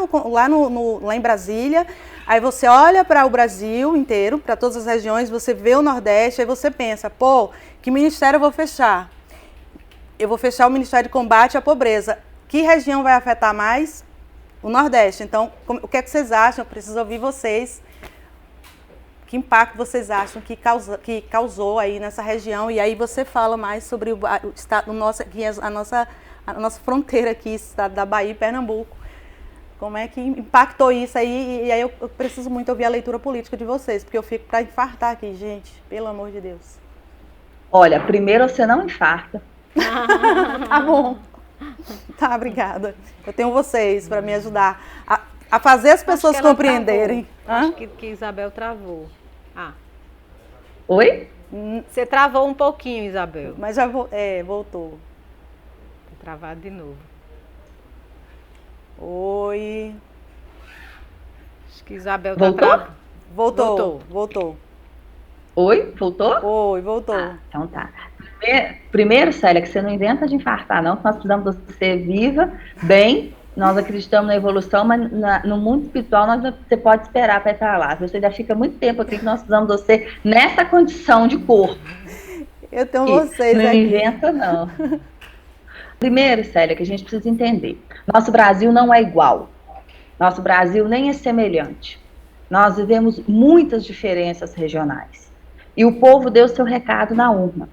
em Brasília, aí você olha para o Brasil inteiro, para todas as regiões, você vê o Nordeste, aí você pensa, pô, que ministério eu vou fechar? Eu vou fechar o Ministério de Combate à Pobreza. Que região vai afetar mais? O Nordeste. Então, o que é que vocês acham? Eu preciso ouvir vocês. Que impacto vocês acham que causou aí nessa região? E aí você fala mais sobre o estado, a nossa fronteira aqui, estado da Bahia e Pernambuco. Como é que impactou isso aí? E aí eu preciso muito ouvir a leitura política de vocês, porque eu fico para infartar aqui, gente. Pelo amor de Deus. Olha, primeiro você não infarta. Tá bom. Tá, obrigada. Eu tenho vocês para me ajudar a fazer as pessoas compreenderem. Acho que Isabel travou. Oi? Você travou um pouquinho, Isabel. Mas já voltou. Tá travado de novo. Oi. Acho que Isabel voltou? Tá travando. Voltou. Oi? Voltou? Oi, voltou. Então tá. Primeiro, Célia, que você não inventa de infartar, não, que nós precisamos de você viva, bem. Nós acreditamos na evolução, mas no mundo espiritual você pode esperar para ir para lá. Você já fica muito tempo aqui que nós precisamos de você nessa condição de corpo. Eu tenho vocês não aqui. Não inventa, não. Primeiro, Célia, que a gente precisa entender. Nosso Brasil não é igual. Nosso Brasil nem é semelhante. Nós vivemos muitas diferenças regionais. E o povo deu seu recado na urna.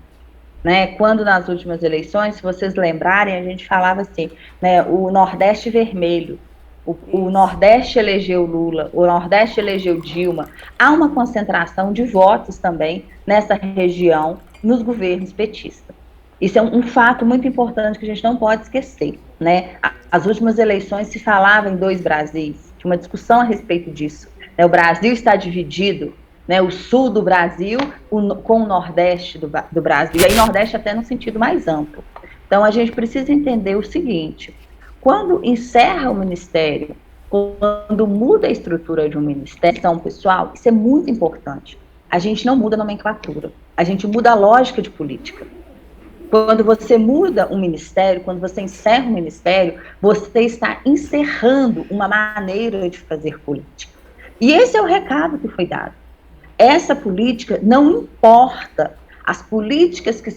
Né, quando nas últimas eleições, se vocês lembrarem, a gente falava assim, né, o Nordeste vermelho, o Nordeste elegeu Lula, o Nordeste elegeu Dilma. Há uma concentração de votos também nessa região nos governos petistas. Isso é um fato muito importante que a gente não pode esquecer. Né? As últimas eleições se falava em 2 Brasis, tinha uma discussão a respeito disso. Né? O Brasil está dividido, né, o sul do Brasil com o nordeste do Brasil, e aí nordeste até no sentido mais amplo. Então a gente precisa entender o seguinte, quando encerra o ministério, quando muda a estrutura de um ministério, então, pessoal, isso é muito importante. A gente não muda a nomenclatura, a gente muda a lógica de política. Quando você muda um ministério, quando você encerra um ministério, você está encerrando uma maneira de fazer política. E esse é o recado que foi dado. Essa política não importa, as políticas que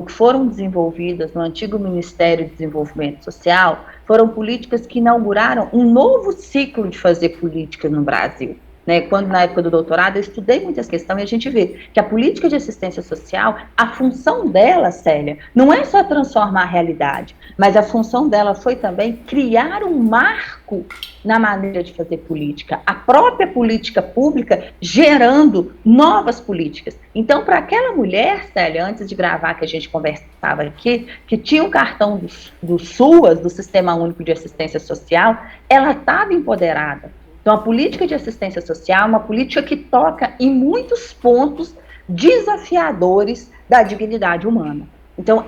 foram desenvolvidas no antigo Ministério de Desenvolvimento Social foram políticas que inauguraram um novo ciclo de fazer política no Brasil. Né? Quando, na época do doutorado, eu estudei muitas questões e a gente vê que a política de assistência social, a função dela, Célia, não é só transformar a realidade, mas a função dela foi também criar um marco na maneira de fazer política, a própria política pública gerando novas políticas. Então, para aquela mulher, Célia, antes de gravar que a gente conversava aqui, que tinha um cartão do SUAS, do Sistema Único de Assistência Social, ela estava empoderada. Então, a política de assistência social é uma política que toca em muitos pontos desafiadores da dignidade humana. Então,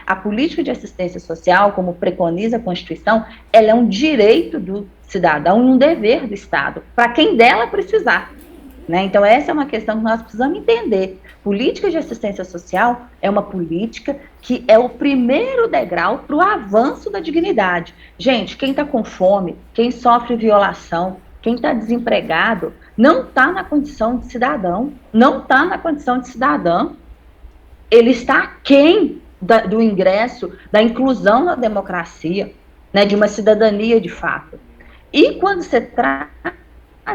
a política de assistência social, como preconiza a Constituição, ela é um direito do cidadão e um dever do Estado, para quem dela precisar. Né? Então, essa é uma questão que nós precisamos entender. Política de assistência social é uma política que é o primeiro degrau para o avanço da dignidade. Gente, quem está com fome, quem sofre violação, quem está desempregado, não está na condição de cidadão, não está na condição de cidadã. Ele está aquém do ingresso, da inclusão na democracia, né, de uma cidadania de fato. E quando você traz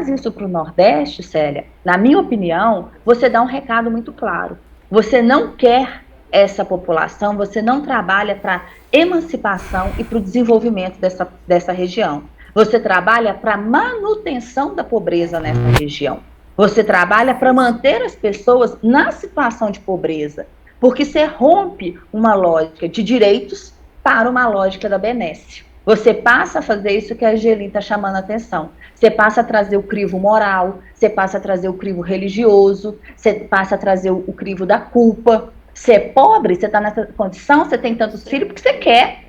isso para o Nordeste, Célia, na minha opinião, você dá um recado muito claro. Você não quer essa população, você não trabalha para emancipação e para o desenvolvimento dessa região. Você trabalha para manutenção da pobreza nessa região. Você trabalha para manter as pessoas na situação de pobreza, porque você rompe uma lógica de direitos para uma lógica da benesse. Você passa a fazer isso que a Angelim está chamando a atenção. Você passa a trazer o crivo moral, você passa a trazer o crivo religioso, você passa a trazer o crivo da culpa. Você é pobre, você está nessa condição, você tem tantos filhos porque você quer.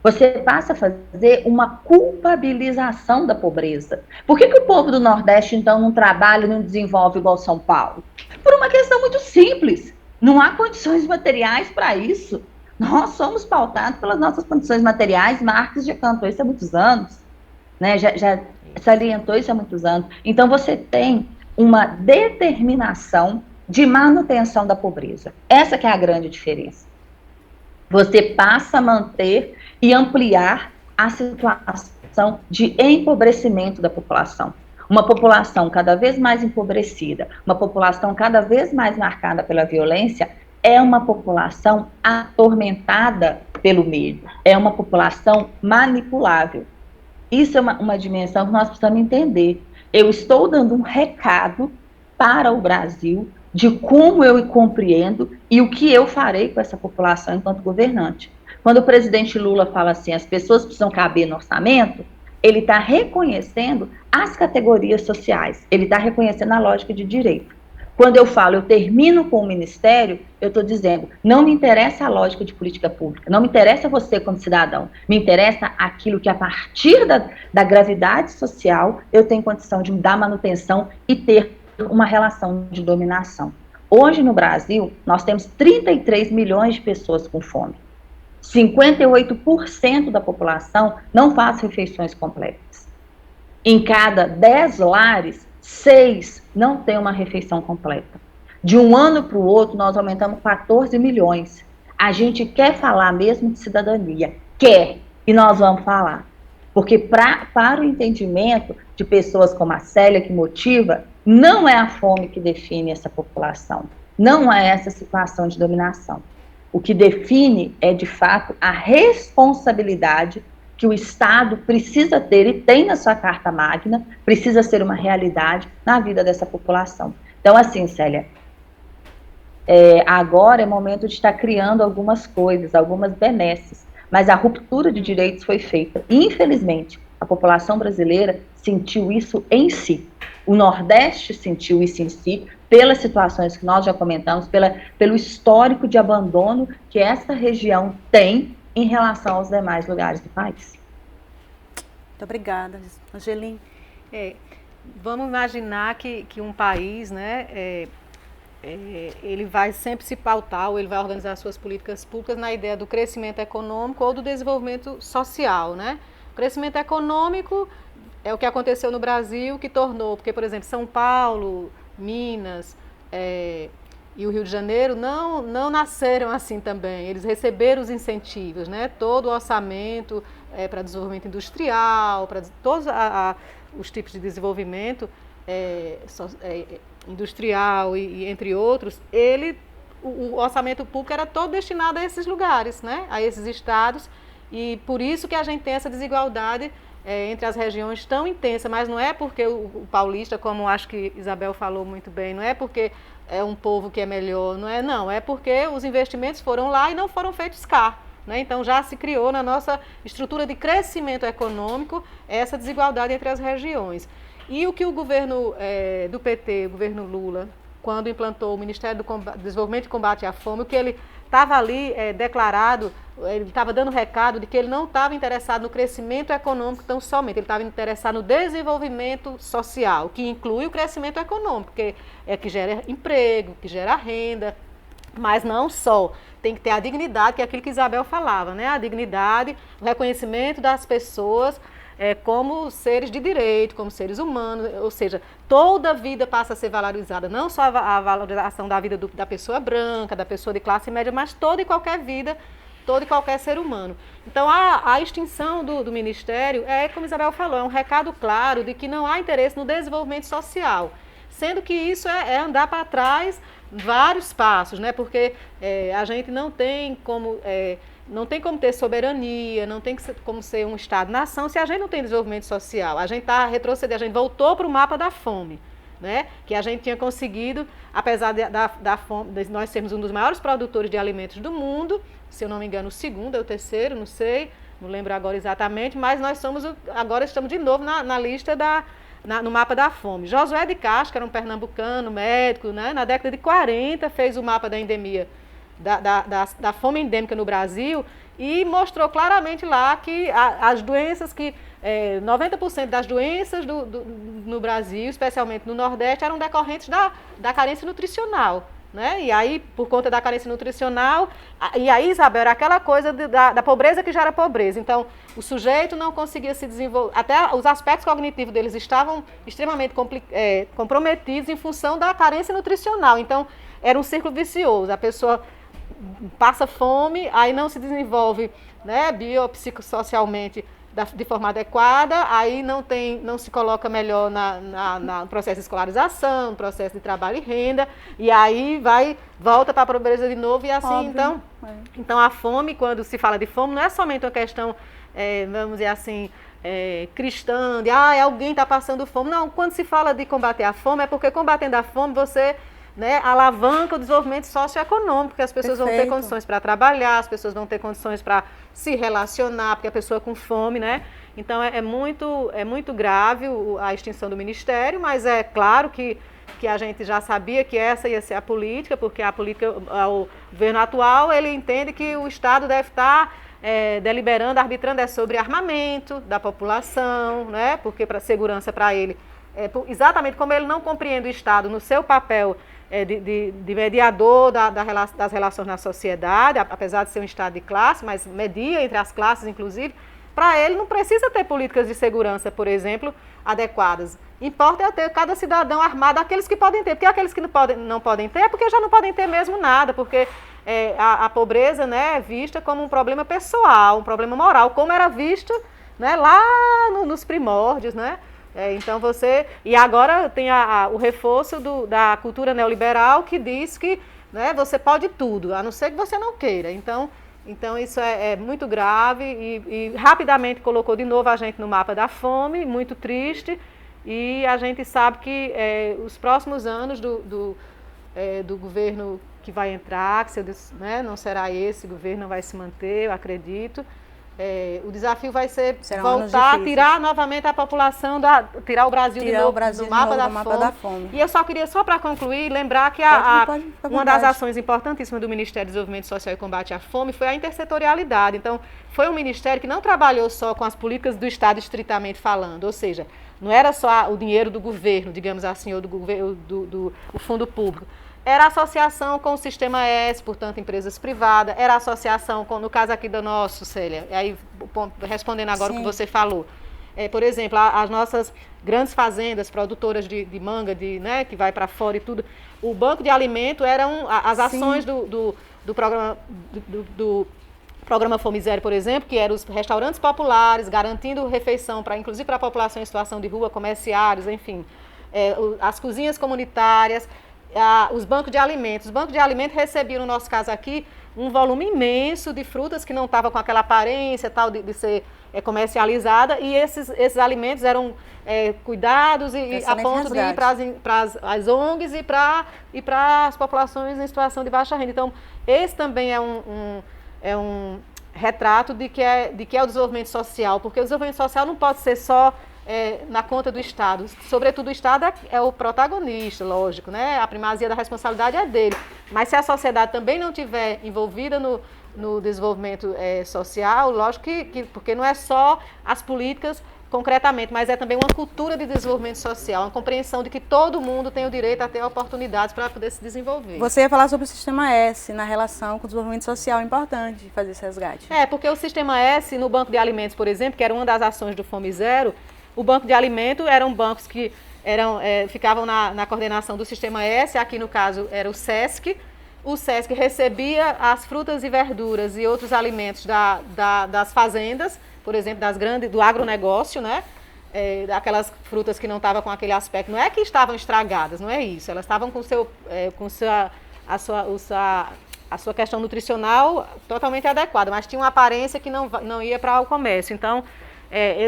Você passa a fazer uma culpabilização da pobreza. Por que o povo do Nordeste, então, não trabalha e não desenvolve igual São Paulo? Por uma questão muito simples. Não há condições materiais para isso. Nós somos pautados pelas nossas condições materiais. Marx já cantou isso há muitos anos, né? Já salientou isso há muitos anos. Então, você tem uma determinação de manutenção da pobreza. Essa que é a grande diferença. Você passa a manter e ampliar a situação de empobrecimento da população. Uma população cada vez mais empobrecida, uma população cada vez mais marcada pela violência, é uma população atormentada pelo medo, é uma população manipulável. Isso é uma dimensão que nós precisamos entender. Eu estou dando um recado para o Brasil de como eu compreendo e o que eu farei com essa população enquanto governante. Quando o presidente Lula fala assim, as pessoas precisam caber no orçamento, ele está reconhecendo as categorias sociais, ele está reconhecendo a lógica de direito. Quando eu falo, eu termino com o ministério, eu estou dizendo, não me interessa a lógica de política pública, não me interessa você como cidadão, me interessa aquilo que a partir da gravidade social eu tenho condição de dar manutenção e ter uma relação de dominação. Hoje no Brasil, nós temos 33 milhões de pessoas com fome. 58% da população não faz refeições completas. Em cada 10 lares, 6 não tem uma refeição completa. De um ano para o outro, nós aumentamos 14 milhões. A gente quer falar mesmo de cidadania, quer, e nós vamos falar. Porque para o entendimento de pessoas como a Célia, que motiva, não é a fome que define essa população, não é essa situação de dominação. O que define é, de fato, a responsabilidade que o Estado precisa ter e tem na sua Carta Magna, precisa ser uma realidade na vida dessa população. Então, assim, Célia, agora é momento de estar criando algumas coisas, algumas benesses, mas a ruptura de direitos foi feita. Infelizmente, a população brasileira sentiu isso em si. O Nordeste sentiu isso em si, pelas situações que nós já comentamos, pelo histórico de abandono que essa região tem em relação aos demais lugares do país. Muito obrigada, Angelim. Vamos imaginar que um país, né, ele vai sempre se pautar, ou ele vai organizar suas políticas públicas na ideia do crescimento econômico ou do desenvolvimento social, né? O crescimento econômico é o que aconteceu no Brasil, que tornou, porque, por exemplo, São Paulo, Minas e o Rio de Janeiro não nasceram assim também. Eles receberam os incentivos, né? Todo o orçamento para desenvolvimento industrial, para todos os tipos de desenvolvimento industrial e entre outros, o orçamento público era todo destinado a esses lugares, né? A esses estados, e por isso que a gente tem essa desigualdade entre as regiões tão intensa, mas não é porque o paulista, como acho que Isabel falou muito bem, não é porque é um povo que é melhor, não é porque os investimentos foram lá e não foram feitos cá, né? Então já se criou na nossa estrutura de crescimento econômico essa desigualdade entre as regiões. E o que o governo do PT, o governo Lula, quando implantou o Ministério do Desenvolvimento e Combate à Fome, o que ele estava ali declarado, ele estava dando recado de que ele não estava interessado no crescimento econômico tão somente, ele estava interessado no desenvolvimento social, que inclui o crescimento econômico, que gera emprego, que gera renda, mas não só. Tem que ter a dignidade, que é aquilo que Isabel falava, né? A dignidade, o reconhecimento das pessoas como seres de direito, como seres humanos, ou seja, toda a vida passa a ser valorizada, não só a valorização da vida da pessoa branca, da pessoa de classe média, mas toda e qualquer vida, todo e qualquer ser humano. Então, a extinção do Ministério como Isabel falou, é um recado claro de que não há interesse no desenvolvimento social, sendo que isso é andar para trás vários passos, né? Porque a gente não tem como ter soberania, não tem como ser um Estado-nação se a gente não tem desenvolvimento social. A gente está retrocedendo, a gente voltou para o mapa da fome, né? Que a gente tinha conseguido, apesar da fome, de nós sermos um dos maiores produtores de alimentos do mundo, se eu não me engano o segundo ou o terceiro, não sei, não lembro agora exatamente, mas nós agora estamos de novo na lista no mapa da fome. Josué de Castro, que era um pernambucano, médico, né, na década de 40 fez o mapa da endemia, da fome endêmica no Brasil e mostrou claramente lá que as doenças 90% das doenças no Brasil, especialmente no Nordeste, eram decorrentes da carência nutricional. Né? E aí, por conta da carência nutricional, e aí, Isabel, era aquela coisa da pobreza que gera pobreza. Então, o sujeito não conseguia se desenvolver, até os aspectos cognitivos deles estavam extremamente comprometidos em função da carência nutricional. Então, era um círculo vicioso. A pessoa passa fome, aí não se desenvolve, né, biopsicossocialmente de forma adequada, aí não se coloca melhor no processo de escolarização, no processo de trabalho e renda, e aí volta para a pobreza de novo, e assim, óbvio, então a fome, quando se fala de fome, não é somente uma questão, vamos dizer assim, cristã, de alguém está passando fome. Não, quando se fala de combater a fome, é porque combatendo a fome você, né, alavanca o desenvolvimento socioeconômico, porque as pessoas vão ter condições para trabalhar, as pessoas vão ter condições para se relacionar, porque a pessoa com fome, né? Então é muito grave a extinção do Ministério, mas é claro que a gente já sabia que essa ia ser a política, porque o governo atual, ele entende que o Estado deve estar deliberando, arbitrando sobre armamento da população, né? Porque para segurança para ele, exatamente como ele não compreende o Estado no seu papel de mediador das relações na sociedade, apesar de ser um Estado de classe, mas media entre as classes, inclusive, para ele não precisa ter políticas de segurança, por exemplo, adequadas. Importa ter cada cidadão armado, aqueles que podem ter, porque aqueles que não podem ter, é porque já não podem ter mesmo nada, porque a pobreza, né, é vista como um problema pessoal, um problema moral, como era visto, né, lá nos primórdios, né? Então e agora tem o reforço da cultura neoliberal que diz que, né, você pode tudo, a não ser que você não queira. Então isso é muito grave e rapidamente colocou de novo a gente no mapa da fome, muito triste, e a gente sabe que os próximos anos do governo que vai entrar, que né, não será esse governo, não vai se manter, eu acredito. O desafio vai ser voltar a tirar novamente a população, tirar o Brasil de novo do mapa da fome. E eu só queria, para concluir, lembrar que uma das ações importantíssimas do Ministério do Desenvolvimento Social e Combate à Fome foi a intersetorialidade. Então, foi um ministério que não trabalhou só com as políticas do Estado estritamente falando, ou seja, não era só o dinheiro do governo, digamos assim, ou do fundo público. Era associação com o Sistema S, portanto, empresas privadas, era associação no caso aqui do nosso, Célia, aí respondendo agora o que você falou. Por exemplo, as nossas grandes fazendas, produtoras de manga, né, que vai para fora e tudo, o banco de alimento eram as ações do programa Fome Zero, por exemplo, que eram os restaurantes populares, garantindo refeição, inclusive para a população em situação de rua, comerciários, enfim, as cozinhas comunitárias, os bancos de alimentos. Os bancos de alimentos recebiam, no nosso caso aqui, um volume imenso de frutas que não estavam com aquela aparência tal de ser comercializada, e esses alimentos eram cuidados a ponto de ir para as ONGs e para as populações em situação de baixa renda. Então, esse também é um retrato de que é o desenvolvimento social, porque o desenvolvimento social não pode ser só na conta do Estado. Sobretudo o Estado é o protagonista, lógico, né? A primazia da responsabilidade é dele. Mas se a sociedade também não estiver envolvida no desenvolvimento social, lógico porque não é só as políticas concretamente, mas é também uma cultura de desenvolvimento social, uma compreensão de que todo mundo tem o direito a ter oportunidades para poder se desenvolver. Você ia falar sobre o Sistema S na relação com o desenvolvimento social, é importante fazer esse resgate. Porque o Sistema S, no Banco de Alimentos, por exemplo, que era uma das ações do Fome Zero, o Banco de Alimentos eram bancos que ficavam na coordenação do Sistema S, aqui no caso era o SESC. O SESC recebia as frutas e verduras e outros alimentos das fazendas, por exemplo, do agronegócio, né? Aquelas frutas que não estavam com aquele aspecto, não é que estavam estragadas, não é isso, elas estavam com a sua questão nutricional totalmente adequada, mas tinha uma aparência que não ia para o comércio. Então,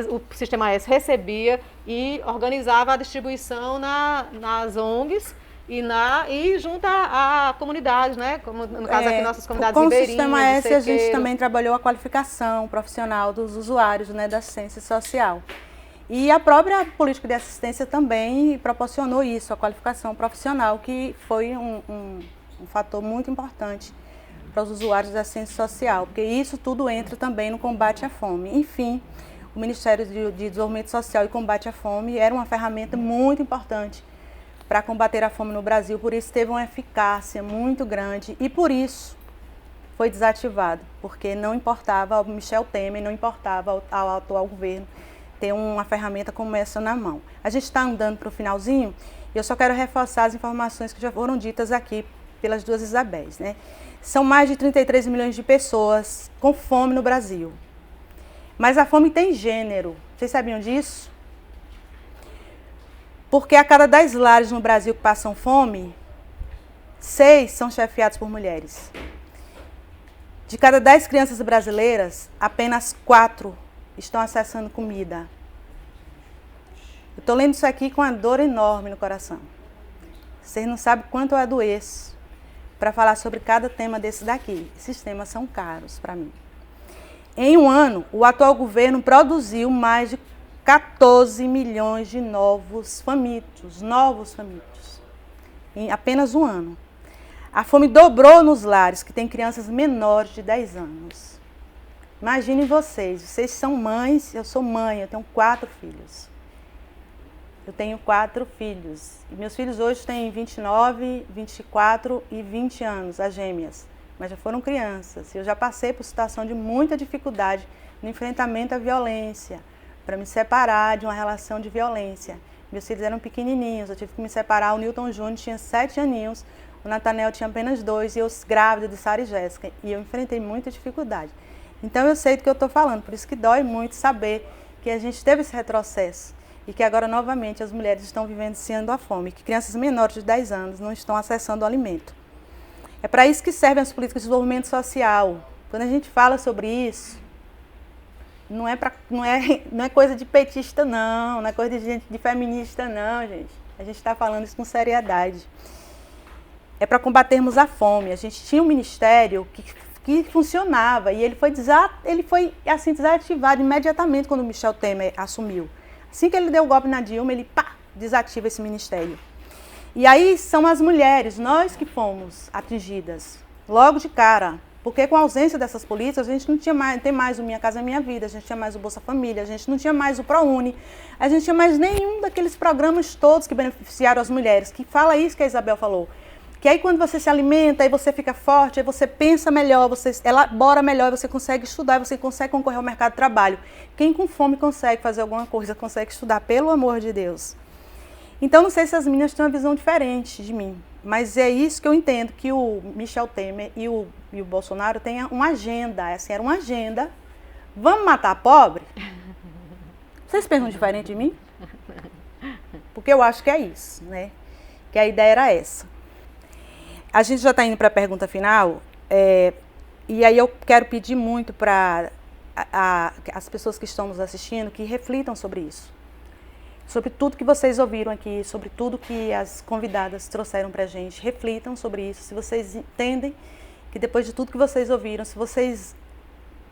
o Sistema S recebia e organizava a distribuição nas ONGs e junto à comunidade, né? Como no caso aqui, nossas comunidades ribeirinhas. Com o Sistema S, a gente também trabalhou a qualificação profissional dos usuários, né, da assistência social. E a própria política de assistência também proporcionou isso, a qualificação profissional, que foi um fator muito importante para os usuários da assistência social, porque isso tudo entra também no combate à fome. Enfim, o Ministério de Desenvolvimento Social e Combate à Fome era uma ferramenta muito importante para combater a fome no Brasil, por isso teve uma eficácia muito grande e por isso foi desativado, porque não importava ao Michel Temer, não importava ao atual governo ter uma ferramenta como essa na mão. A gente está andando para o finalzinho e eu só quero reforçar as informações que já foram ditas aqui pelas duas Isabéis, né? São mais de 33 milhões de pessoas com fome no Brasil. Mas a fome tem gênero. Vocês sabiam disso? Porque a cada 10 lares no Brasil que passam fome, 6 são chefiados por mulheres. De cada 10 crianças brasileiras, apenas 4 estão acessando comida. Eu estou lendo isso aqui com uma dor enorme no coração. Vocês não sabem quanto eu adoeço para falar sobre cada tema desse daqui. Esses temas são caros para mim. Em um ano, o atual governo produziu mais de 14 milhões de novos famintos, em apenas um ano. A fome dobrou nos lares que têm crianças menores de 10 anos. Imaginem vocês são mães, eu sou mãe, eu tenho 4 filhos. Eu tenho 4 filhos. E meus filhos hoje têm 29, 24 e 20 anos, as gêmeas. Mas já foram crianças. Eu já passei por situação de muita dificuldade no enfrentamento à violência, para me separar de uma relação de violência. Meus filhos eram pequenininhos, eu tive que me separar. O Newton Júnior tinha 7 aninhos, o Nathanael tinha apenas 2, e eu grávida de Sara e Jéssica. E eu enfrentei muita dificuldade. Então eu sei do que eu estou falando, por isso que dói muito saber que a gente teve esse retrocesso e que agora novamente as mulheres estão vivenciando a fome, que crianças menores de 10 anos não estão acessando o alimento. É para isso que servem as políticas de desenvolvimento social. Quando a gente fala sobre isso, não é coisa de petista, não é coisa de feminista, não, gente. A gente está falando isso com seriedade. É para combatermos a fome. A gente tinha um ministério que funcionava e ele foi assim, desativado imediatamente quando o Michel Temer assumiu. Assim que ele deu o golpe na Dilma, ele desativa esse ministério. E aí são as mulheres, nós que fomos atingidas, logo de cara. Porque com a ausência dessas políticas, a gente não tem mais o Minha Casa Minha Vida, a gente tinha mais o Bolsa Família, a gente não tinha mais o ProUni, a gente tinha mais nenhum daqueles programas todos que beneficiaram as mulheres, que fala isso que a Isabel falou. Que aí quando você se alimenta, aí você fica forte, aí você pensa melhor, você elabora melhor, você consegue estudar, você consegue concorrer ao mercado de trabalho. Quem com fome consegue fazer alguma coisa, consegue estudar, pelo amor de Deus. Então não sei se as meninas têm uma visão diferente de mim, mas é isso que eu entendo, que o Michel Temer e o Bolsonaro têm uma agenda, assim, era uma agenda. Vamos matar pobre? Vocês pensam diferente de mim? Porque eu acho que é isso, né? Que a ideia era essa. A gente já está indo para a pergunta final, e aí eu quero pedir muito para as pessoas que estão nos assistindo que reflitam sobre isso. Sobre tudo que vocês ouviram aqui, sobre tudo que as convidadas trouxeram para a gente. Reflitam sobre isso, se vocês entendem que depois de tudo que vocês ouviram, se vocês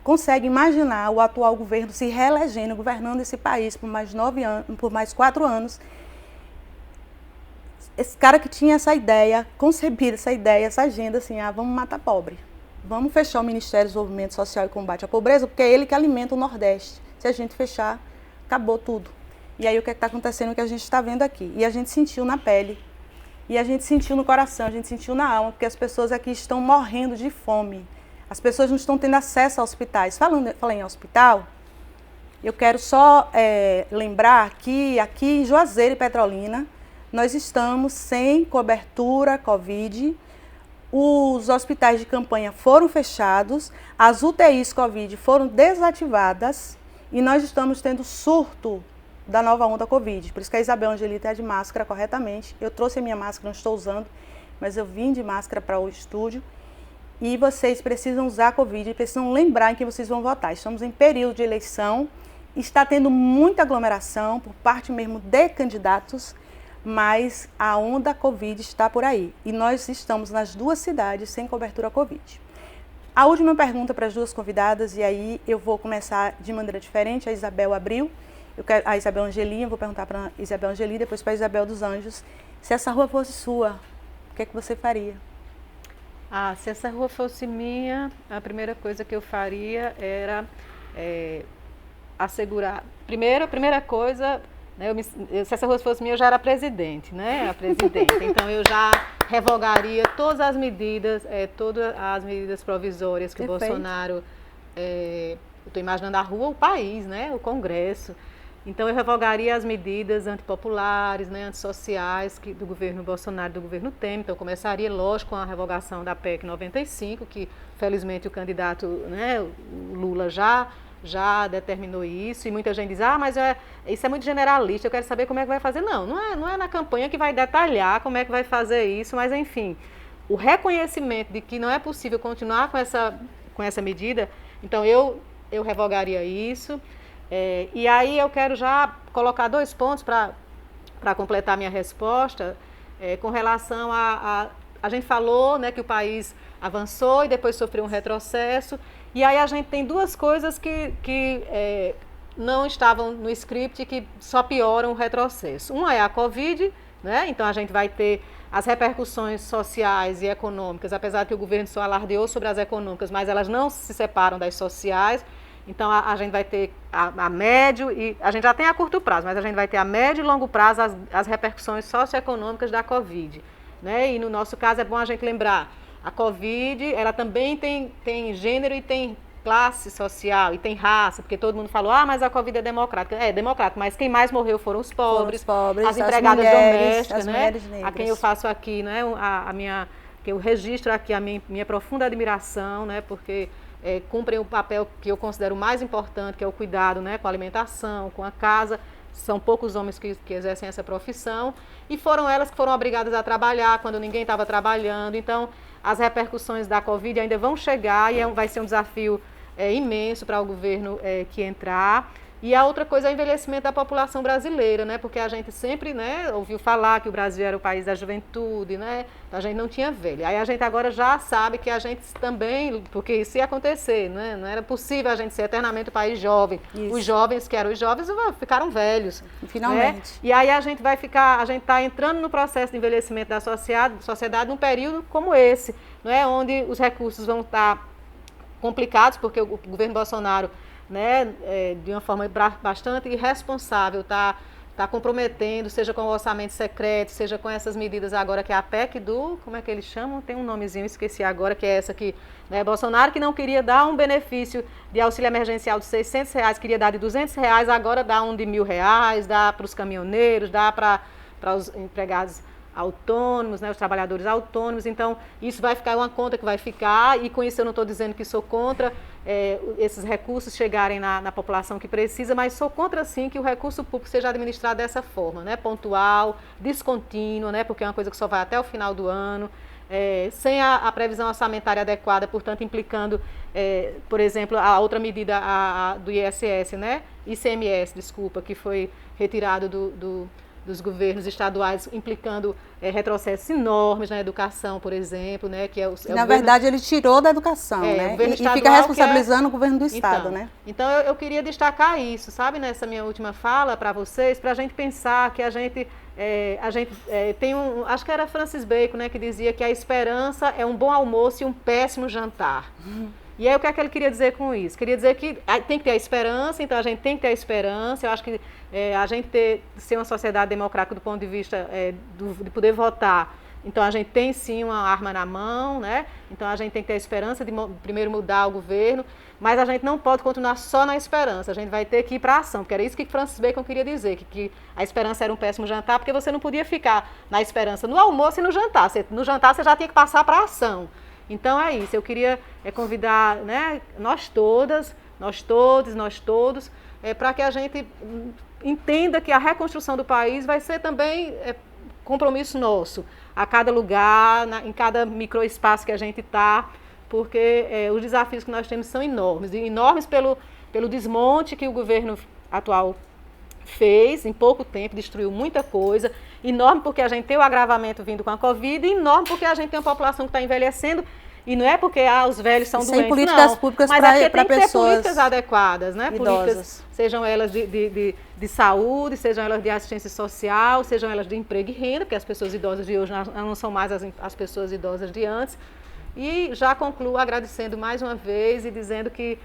consegue imaginar o atual governo se reelegendo, governando esse país por mais 9 anos, por mais 4 anos? Esse cara que tinha essa ideia, concebido essa ideia, essa agenda, assim, vamos matar pobre. Vamos fechar o Ministério do Desenvolvimento Social e Combate à Pobreza, porque é ele que alimenta o Nordeste. Se a gente fechar, acabou tudo. E aí o que está acontecendo, o que a gente está vendo aqui. E a gente sentiu na pele, e a gente sentiu no coração, a gente sentiu na alma, porque as pessoas aqui estão morrendo de fome. As pessoas não estão tendo acesso a hospitais. Falando em hospital, eu quero só lembrar que aqui em Juazeiro e Petrolina, nós estamos sem cobertura Covid, os hospitais de campanha foram fechados, as UTIs Covid foram desativadas e nós estamos tendo surto da nova onda Covid. Por isso que a Isabel Angelita é de máscara corretamente. Eu trouxe a minha máscara, não estou usando, mas eu vim de máscara para o estúdio. E vocês precisam usar a Covid, precisam lembrar em que vocês vão votar. Estamos em período de eleição, está tendo muita aglomeração por parte mesmo de candidatos, mas a onda Covid está por aí. E nós estamos nas 2 cidades sem cobertura Covid. A última pergunta para as 2 convidadas, e aí eu vou começar de maneira diferente. A Isabel abriu, a Isabel Angelinha, vou perguntar para a Isabel Angelinha, depois para a Isabel dos Anjos. Se essa rua fosse sua, o que é que você faria? Se essa rua fosse minha, a primeira coisa que eu faria era assegurar. Primeiro, a primeira coisa, né, se essa rua fosse minha, eu já era presidente, né? A presidente. Então eu já revogaria todas as medidas provisórias que o Bolsonaro. Eu estou imaginando a rua, o país, né? O Congresso. Então eu revogaria as medidas antipopulares, né, antissociais do governo Bolsonaro e do governo Temer. Então começaria, lógico, com a revogação da PEC 95, que felizmente o candidato, né, o Lula já determinou isso, e muita gente diz, mas isso é muito generalista, eu quero saber como é que vai fazer. Não é na campanha que vai detalhar como é que vai fazer isso, mas enfim, o reconhecimento de que não é possível continuar com essa medida, então eu revogaria isso. E aí eu quero já colocar 2 pontos para completar minha resposta, com relação a gente falou, né, que o país avançou e depois sofreu um retrocesso, e aí a gente tem 2 coisas que não estavam no script e que só pioram o retrocesso. Uma é a Covid, né? Então a gente vai ter as repercussões sociais e econômicas, apesar que o governo só alardeou sobre as econômicas, mas elas não se separam das sociais. Então a gente vai ter a médio, e a gente já tem a curto prazo, mas a gente vai ter a médio e longo prazo as repercussões socioeconômicas da Covid, né? E no nosso caso é bom a gente lembrar, a Covid, ela também tem gênero e tem classe social e tem raça, porque todo mundo falou, mas a Covid é democrática. É democrática, mas quem mais morreu foram os pobres, as empregadas domésticas, né? A quem eu faço aqui, né? Que eu registro aqui a minha profunda admiração, né? Porque cumprem o papel que eu considero mais importante, que é o cuidado, né, com a alimentação, com a casa. São poucos homens que exercem essa profissão, e foram elas que foram obrigadas a trabalhar quando ninguém estava trabalhando. Então, as repercussões da Covid ainda vão chegar, e vai ser um desafio imenso para o governo que entrar. E a outra coisa é o envelhecimento da população brasileira, né? Porque a gente sempre, né, ouviu falar que o Brasil era o país da juventude, né? Então a gente não tinha velho. Aí a gente agora já sabe que a gente também, porque isso ia acontecer, né? Não era possível a gente ser eternamente o país jovem. Isso. Os jovens, que eram os jovens, ficaram velhos. Finalmente. Né? E aí a gente está entrando no processo de envelhecimento da sociedade num período como esse, né? Onde os recursos vão estar complicados, porque o governo Bolsonaro, né, de uma forma bastante irresponsável, está comprometendo, seja com o orçamento secreto, seja com essas medidas agora, que é a PEC como é que eles chamam? Tem um nomezinho, esqueci agora, que é essa aqui, né, Bolsonaro, que não queria dar um benefício de auxílio emergencial de R$600, queria dar de R$200, agora dá um de R$1.000, dá para os caminhoneiros, dá para os empregados autônomos, né, os trabalhadores autônomos. Então isso vai ficar uma conta que vai ficar, e com isso eu não estou dizendo que sou contra esses recursos chegarem na população que precisa, mas sou contra sim que o recurso público seja administrado dessa forma, né, pontual, descontínuo, né, porque é uma coisa que só vai até o final do ano, sem a previsão orçamentária adequada, portanto implicando, por exemplo, a outra medida do ISS, né, ICMS, desculpa, que foi retirado dos governos estaduais, implicando retrocessos enormes na educação, por exemplo, né? Que na verdade, ele tirou da educação, né? E fica responsabilizando o governo do Estado, né? Então, eu queria destacar isso, sabe, nessa minha última fala para vocês, para a gente pensar que a gente tem acho que era Francis Bacon, né, que dizia que a esperança é um bom almoço e um péssimo jantar. E aí, o que é que ele queria dizer com isso? Queria dizer que tem que ter a esperança, então a gente tem que ter a esperança. Eu acho que a gente ser uma sociedade democrática do ponto de vista de poder votar, então a gente tem sim uma arma na mão, né? Então a gente tem que ter a esperança de primeiro mudar o governo, mas a gente não pode continuar só na esperança, a gente vai ter que ir para a ação, porque era isso que Francis Bacon queria dizer, que a esperança era um péssimo jantar, porque você não podia ficar na esperança no almoço e no jantar. No jantar você já tinha que passar para a ação. Então é isso, eu queria convidar, né, nós todas, nós todos, para que a gente entenda que a reconstrução do país vai ser também compromisso nosso, a cada lugar, em cada microespaço que a gente está, porque os desafios que nós temos são enormes, e enormes pelo desmonte que o governo atual fez, em pouco tempo, destruiu muita coisa, enorme porque a gente tem o agravamento vindo com a Covid, e enorme porque a gente tem uma população que está envelhecendo, e não é porque os velhos são doentes, políticas não, públicas mas é porque tem que ter pessoas políticas adequadas, né? idosas. Políticas, sejam elas de saúde, sejam elas de assistência social, sejam elas de emprego e renda, porque as pessoas idosas de hoje não são mais as pessoas idosas de antes. E já concluo agradecendo mais uma vez e dizendo que,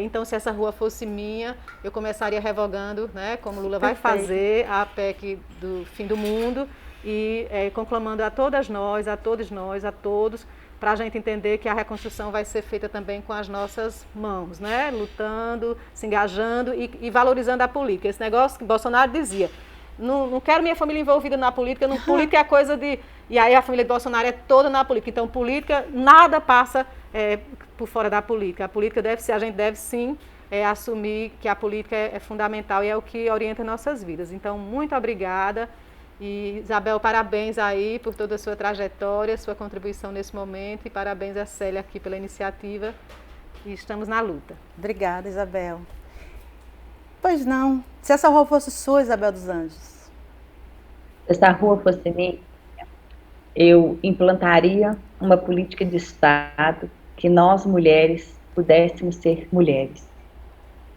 então, se essa rua fosse minha, eu começaria revogando, né, como Lula vai fazer, a PEC do fim do mundo, e conclamando a todas nós, a todos, para a gente entender que a reconstrução vai ser feita também com as nossas mãos, né, lutando, se engajando e valorizando a política. Esse negócio que Bolsonaro dizia, não quero minha família envolvida na política, política é coisa de... E aí a família de Bolsonaro é toda na política. Então, política, nada passa por fora da política. A política a gente deve sim assumir que a política é fundamental e é o que orienta nossas vidas. Então, muito obrigada. E, Isabel, parabéns aí por toda a sua trajetória, sua contribuição nesse momento. E parabéns a Célia aqui pela iniciativa. E estamos na luta. Obrigada, Isabel. Pois não. Se essa rua fosse sua, Isabel dos Anjos? Se essa rua fosse minha, eu implantaria uma política de Estado que nós, mulheres, pudéssemos ser mulheres.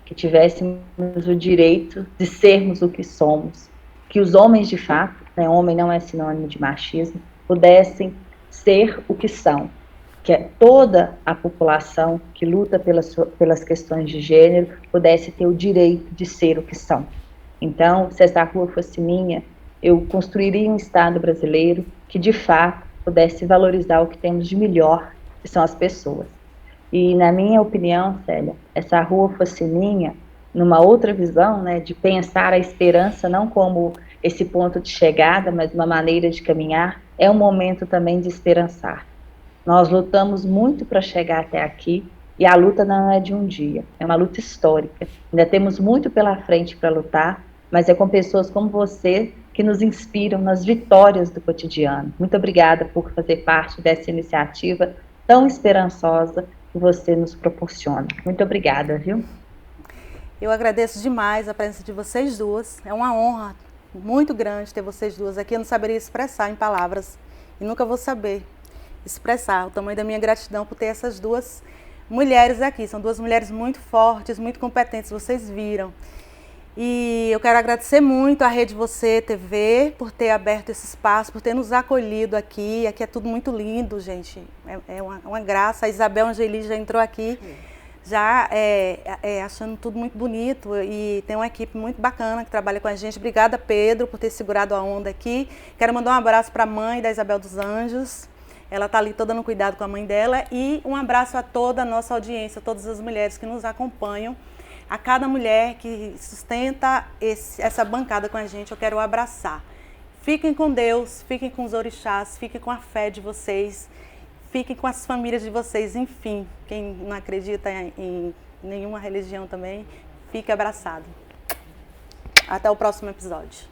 Que tivéssemos o direito de sermos o que somos. Que os homens, de fato, né, homem não é sinônimo de machismo, pudessem ser o que são. Que toda a população que luta pelas questões de gênero pudesse ter o direito de ser o que são. Então, se essa rua fosse minha, eu construiria um Estado brasileiro que, de fato, pudesse valorizar o que temos de melhor, que são as pessoas. E, na minha opinião, Célia, essa rua fosse minha, numa outra visão, né, de pensar a esperança não como esse ponto de chegada, mas uma maneira de caminhar, é um momento também de esperançar. Nós lutamos muito para chegar até aqui, e a luta não é de um dia, é uma luta histórica. Ainda temos muito pela frente para lutar, mas é com pessoas como você que nos inspiram nas vitórias do cotidiano. Muito obrigada por fazer parte dessa iniciativa tão esperançosa que você nos proporciona. Muito obrigada, viu? Eu agradeço demais a presença de vocês duas. É uma honra muito grande ter vocês duas aqui. Eu não saberia expressar em palavras e nunca vou saber expressar o tamanho da minha gratidão por ter essas duas mulheres aqui. São duas mulheres muito fortes, muito competentes, vocês viram. E eu quero agradecer muito à Rede Você TV por ter aberto esse espaço, por ter nos acolhido aqui. Aqui é tudo muito lindo, gente. É uma graça. A Isabel Angeli já entrou aqui, já achando tudo muito bonito. E tem uma equipe muito bacana que trabalha com a gente. Obrigada, Pedro, por ter segurado a onda aqui. Quero mandar um abraço para a mãe da Isabel dos Anjos. Ela está ali toda no cuidado com a mãe dela. E um abraço a toda a nossa audiência, todas as mulheres que nos acompanham. A cada mulher que sustenta essa bancada com a gente, eu quero abraçar. Fiquem com Deus, fiquem com os orixás, fiquem com a fé de vocês, fiquem com as famílias de vocês, enfim. Quem não acredita em nenhuma religião também, fique abraçado. Até o próximo episódio.